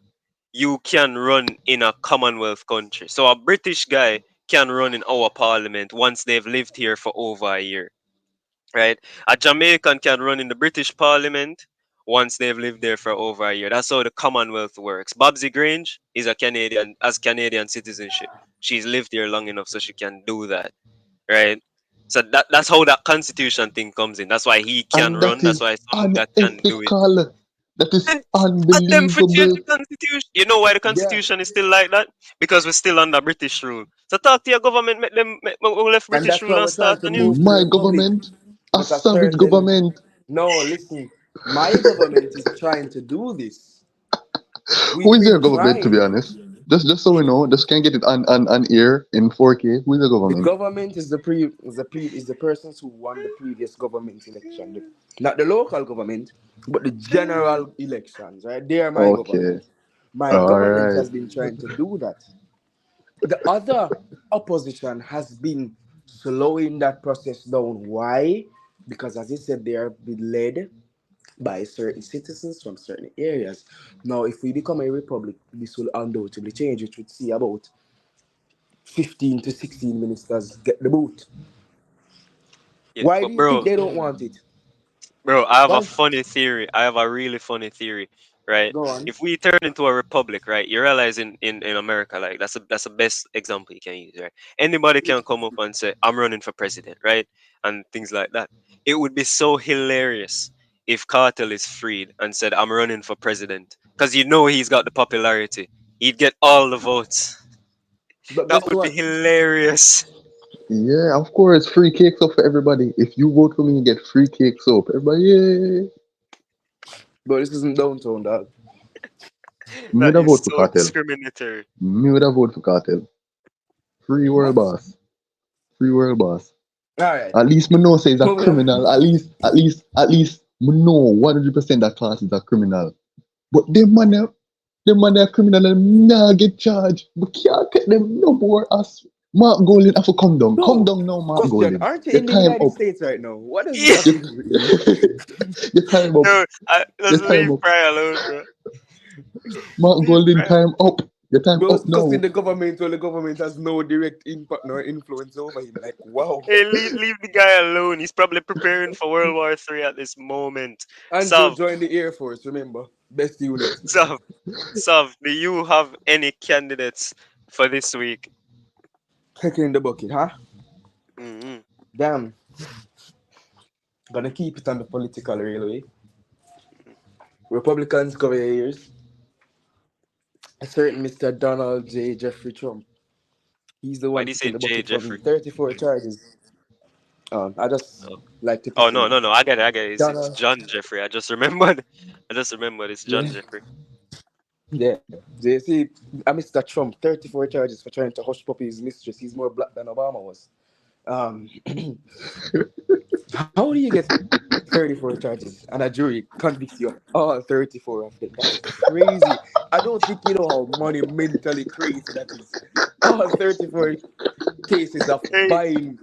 you can run in a Commonwealth country. So a British guy can run in our parliament once they've lived here for over a year, right? A Jamaican can run in the British Parliament once they've lived there for over a year. That's how the Commonwealth works. Babsy Grange is a Canadian, has Canadian citizenship. She's lived here long enough so she can do that, right? So that's how that constitution thing comes in. That's why he can And that run. That's is why Samuda can do it. unethical. That is And them for change unbelievable. the constitution. You know why the Yeah, constitution is still like that? Because we're still under British rule. So talk to your government, make we left and British that's why rule and we're trying start to anew. move to My republic. government, a But a savage certain government. no, listen, my government is trying to do this. Who We've is been your government, to be trying. honest? Just so we know, just can't get it on air in 4K. Who is the The government? government is the persons who won the previous government election, not the local government, but the general elections. Right, they are my Okay. government. My government Alright. has been trying to do that. The other opposition has been slowing that process down. Why? Because, as I said, they are being led by certain citizens from certain areas. Now, if we become a republic, this will undoubtedly change. Which would see about 15 to 16 ministers get the boot. Yeah, Why but do you think bro, they don't want it? bro, I have a Why? funny theory. I have a really funny theory, right? Go on. If we turn into a republic, right, you realize in America, like that's the best example you can use, right? Anybody can come up and say, I'm running for president, right? And things like that. It would be so hilarious if Cartel is freed and said, I'm running for president. Because you know he's got the popularity. He'd get all the votes. But That guess would be what? hilarious. Yeah, of course, free cake soap for everybody. If you vote for me, you get free cake soap. Everybody, yeah. But this isn't downtown, dog. Me would That have is vote for so cartel. discriminatory. Me would have vote for cartel. Free world What? boss. Free world boss. All right. At least me know say he's a Moving on. criminal. At least me know 100% that class is a criminal. But them man are criminal and nah get charged. We can't take them no more as Mark Golden have to come down. Come So, down now, Mark question: Golden. aren't you Your in the time United up. States right now? What does this Yeah. have Your, to do with you? your time up. No, Your let's time leave up. Fry alone, bro. Mark Leave Golden Fry. time up. Your time Bro, up discussing now. the government while the government has no direct impact nor influence over him. Like, wow. Hey, leave the guy alone. He's probably preparing for World War III at this moment. Andrew Sav, joined the Air Force, remember? Best unit. Sav, Sav, do you have any candidates for this week? Kicking in the bucket, huh? Mm-hmm. Damn. Gonna keep it on the political railway. Republicans cover your ears. A certain Mr. Donald J. Jeffrey Trump. He's the Why one do you say kicking the J. bucket for me. Jeffrey? 34 charges. I just Oh, like to oh piss him no, off. no, no. I get it. I get it. It's Donald. John Jeffrey. I just remembered. I just remembered. It's John Yeah. Jeffrey. Yeah. They see, Mr. Trump, 34 charges for trying to hush puppy his mistress. He's more black than Obama was. Um, how do you get 34 charges and a jury convicts you of all 34 of them? That's crazy. I don't think you know how monumentally crazy that is. All 34 cases of Hey, buying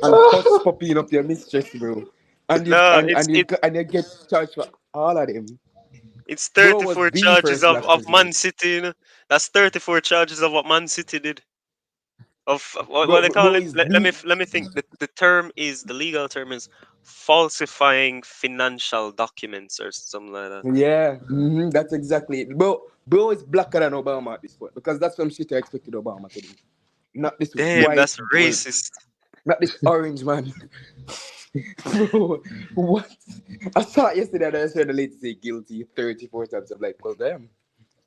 and hush puppying up your mistress, bro. And you no, and, and you and you get charged for all of them. it's Bro was 34 the charges first of, black of Man president. City. You know? That's 34 charges of what Man City did. Of what Bro, they bro, call bro it. is Let me the let me think. The term is the legal term is falsifying financial documents or something like that. yeah, that's exactly it. Bro is blacker than Obama at this point because that's some shit I expected Obama to do. Not this Damn, white, that's well, racist. not this orange man. Bro, what? I saw it yesterday and I said the lady say guilty 34 times. I'm like, well, damn.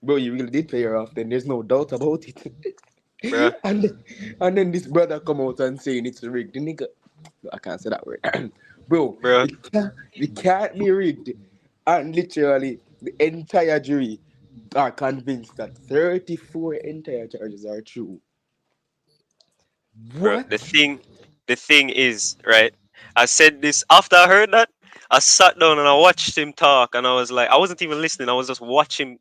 Bro, you really did pay her off, then there's no doubt about it. Bruh, and then this brother come out and saying it's rigged. The nigga, I can't say that word. Bro, bruh. it can't be rigged. And literally, the entire jury are convinced that 34 entire charges are true. Bro, What? the thing is, right? I said this after I heard that. I sat down and I watched him talk, and I was like, I wasn't even listening. I was just watching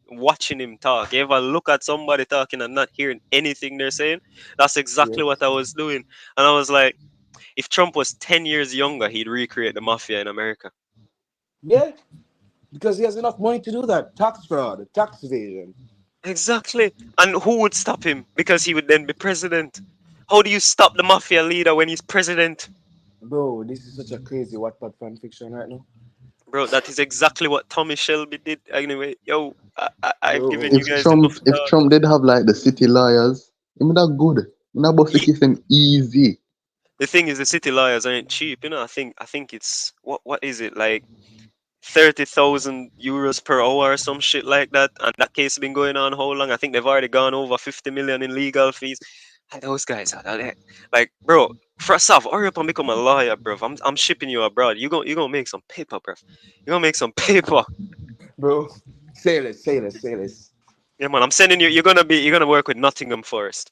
him talk. You ever look at somebody talking and not hearing anything they're saying? That's Yeah. exactly what I was doing. And I was like, if Trump was 10 years younger, he'd recreate the mafia in America. Yeah, because he has enough money to do that. Tax fraud, tax evasion. Exactly. And who would stop him? Because he would then be president. How do you stop the mafia leader when he's president? Bro, this is such a crazy Wattpad fan fiction right now. Bro, that is exactly what Tommy Shelby did. Anyway, yo, I've given Bro, you guys enough If talk. Trump did have like the city lawyers, it would that good. Not bust the Ye- case them easy. The thing is, the city lawyers aren't cheap. I think it's what is it like 30,000 euros per hour or some shit like that. And that case has been going on how long? I think they've already gone over 50 million in legal fees. And those guys are like, bro. First off, hurry up and become a lawyer, bro. I'm shipping you abroad. You gonna make some paper, bro. You gonna make some paper. bro, say less. Yeah, man. I'm sending you. You're gonna work with Nottingham Forest.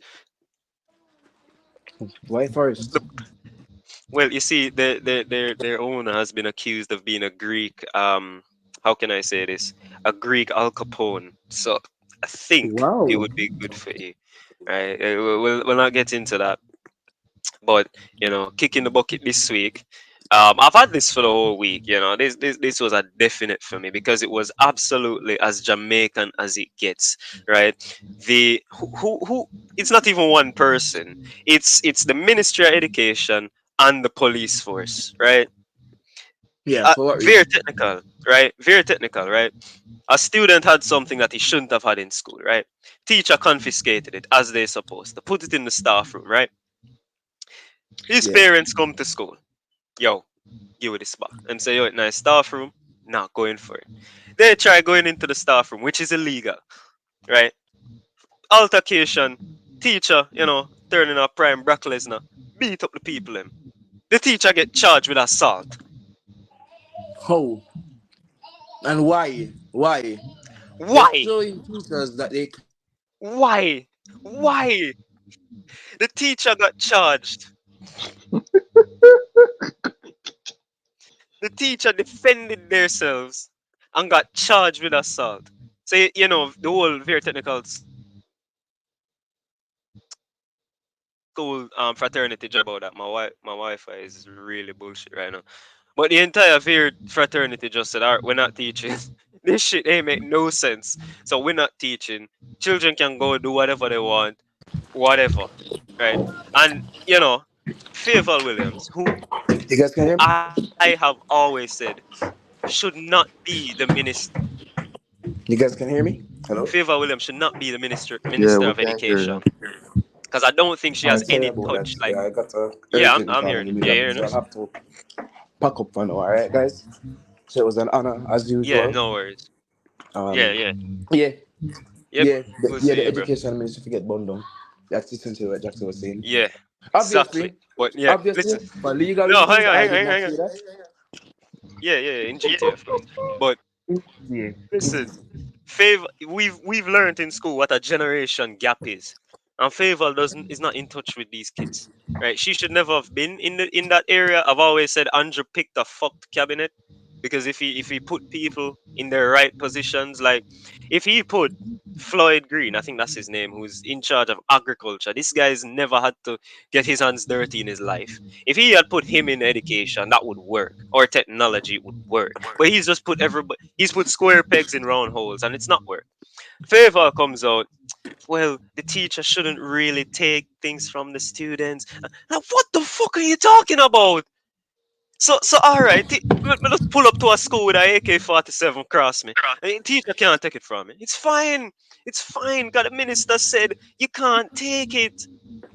Why first? Well, you see, their owner has been accused of being a Greek. How can I say this? A Greek Al Capone. So I think it Wow. would be good for you. Right? We'll not get into that, but kicking the bucket this week. I've had this for the whole week. You know, this was a definite for me because it was absolutely as Jamaican as it gets. Right? The who it's not even one person. It's the Ministry of Education and the police force. Right? Yeah, for what Very reason? technical. Right? Very technical. Right? A student had something that he shouldn't have had in school. Right? Teacher confiscated it as they supposed to. Put it in the staff room. Right? His Yeah. parents come to school. Yo, give it this back. And say, yo, it's nice staff room. Not going for it. They try going into the staff room, which is illegal, right? Altercation, teacher, turning up prime Brock Lesnar, beat up the people. Him. The teacher get charged with assault. How and why? Why? They're Why? showing teachers that they can do it. Why? Why? The teacher got charged. The teacher defended themselves and got charged with assault. So the whole very technical school fraternity job about that. My Wi-Fi is really bullshit right now. But the entire Veer fraternity just said, "All right, we're not teaching. This shit ain't make no sense. So we're not teaching. Children can go do whatever they want, whatever, right?" And Favor Williams, who You guys can hear me? I have always said should not be the minister. You guys can hear me? Hello? Favor Williams should not be the Yeah, minister we of can hear you. education because I don't think she Alright, has sorry any about touch. that. Like, Yeah, I got a yeah, I'm urgent I'm call in hearing the you. Yeah, middle of you're it, hearing so I'll us. have to pack up for now. Alright, guys? So it was an honor as Yeah, usual. no worries. Yeah, Um, yeah. yeah, Yep. We'll yeah, see the you, bro. education ministry forget Bundong. That's essentially what Jackson was saying. Yeah, exactly. Obviously, But yeah, obviously, listen. for legal No, reasons, hang on, I hang on, did hang on. not Hang on. say that. Yeah, yeah, yeah, in GTA, of course. But Yeah. listen, Favor, we've learned in school what a generation gap is, and Favor doesn't is not in touch with these kids, right? She should never have been in that area. I've always said Andrew picked a fucked cabinet because if he put people in their right positions, like if he put Floyd Green, I think that's his name, who's in charge of agriculture. This guy's never had to get his hands dirty in his life. If he had put him in education, that would work, or technology would work. But he's just put everybody. He's put square pegs in round holes, and it's not work. Favor comes out. Well, the teacher shouldn't really take things from the students. Now, what the fuck are you talking about? So all right, let's pull up to a school with a AK-47 cross me. And the teacher can't take it from me. It's fine. It's fine. God, the minister said you can't take it.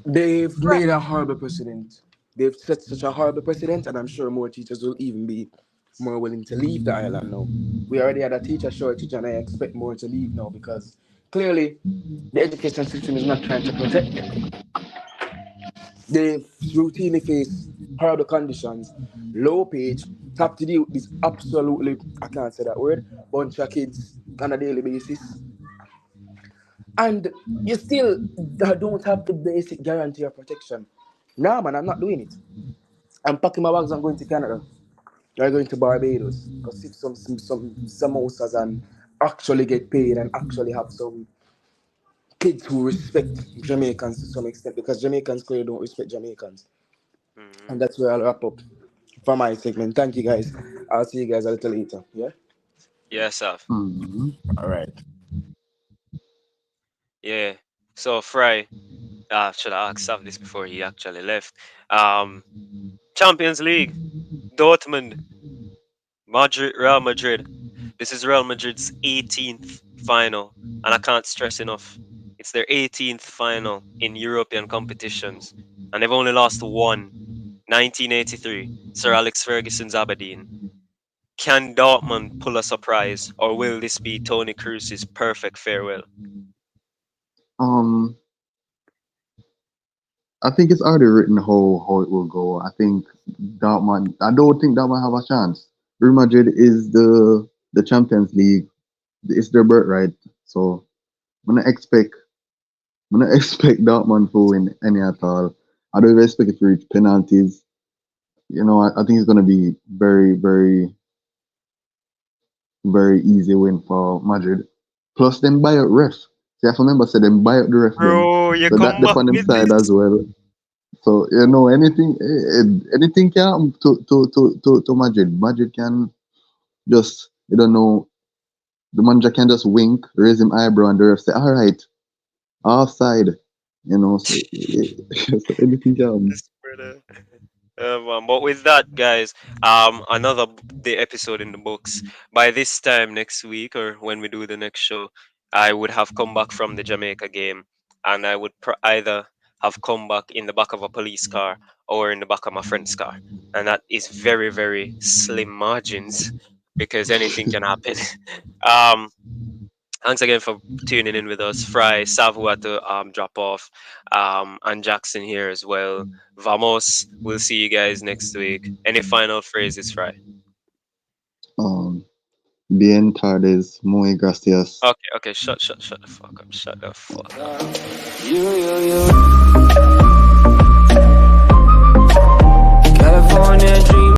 They've Right. made a horrible precedent. They've set such a horrible precedent, and I'm sure more teachers will even be more willing to leave the island now. We already had a teacher shortage, and I expect more to leave now because clearly the education system is not trying to protect them. They routinely face horrible conditions, low page, have to deal with this absolutely, I can't say that word, bunch of kids on a daily basis. And you still don't have the basic guarantee of protection. Nah, man, I'm not doing it. I'm packing my bags and going to Canada. Or going to Barbados. Go sit some samosas and actually get paid and actually have some kids who respect Jamaicans to some extent because Jamaicans clearly don't respect Jamaicans. Mhm. And that's where I'll wrap up for my segment. Thank you guys. I'll see you guys a little later. Yeah? Yes, sir. Hmm. All right. Yeah. So Fry, should I ask Sav this before he actually left? Um, Champions League, Dortmund, Real Madrid. This is Real Madrid's 18th final, and I can't stress enough. It's their 18th final in European competitions, and they've only lost one, 1983, Sir Alex Ferguson's Aberdeen. Can Dortmund pull a surprise, or will this be Tony Kroos's perfect farewell? Um, I think it's already written how it will go. I think Dortmund. I don't think Dortmund have a chance. Real Madrid is the Champions League. It's their birthright. So I'm gonna expect I'm gonna expect Dortmund to win any at all. I don't even expect it to reach penalties. I think it's gonna be very easy win for Madrid. Plus them buy out ref. See, I remember said them buy out the ref them. Bro, you So that come dep back on them with side this. as well. So anything can happen to Madrid. Madrid can just you don't know the manager can just wink, raise him eyebrow, and the ref say, "All right, offside." So, so anything can happen. Yes, brother. But with that, guys, another the episode in the books. By this time next week, or when we do the next show, I would have come back from the Jamaica game, and I would either have come back in the back of a police car or in the back of my friend's car, and that is very, very slim margins because anything can happen. um, Thanks again for tuning in with us. Fry, Sav who had to drop off, and Jackson here as well. Vamos. We'll see you guys next week. Any final phrases, Fry? Um, Bien tardes, muy gracias. Okay, okay. Shut the fuck up. Shut the fuck up. California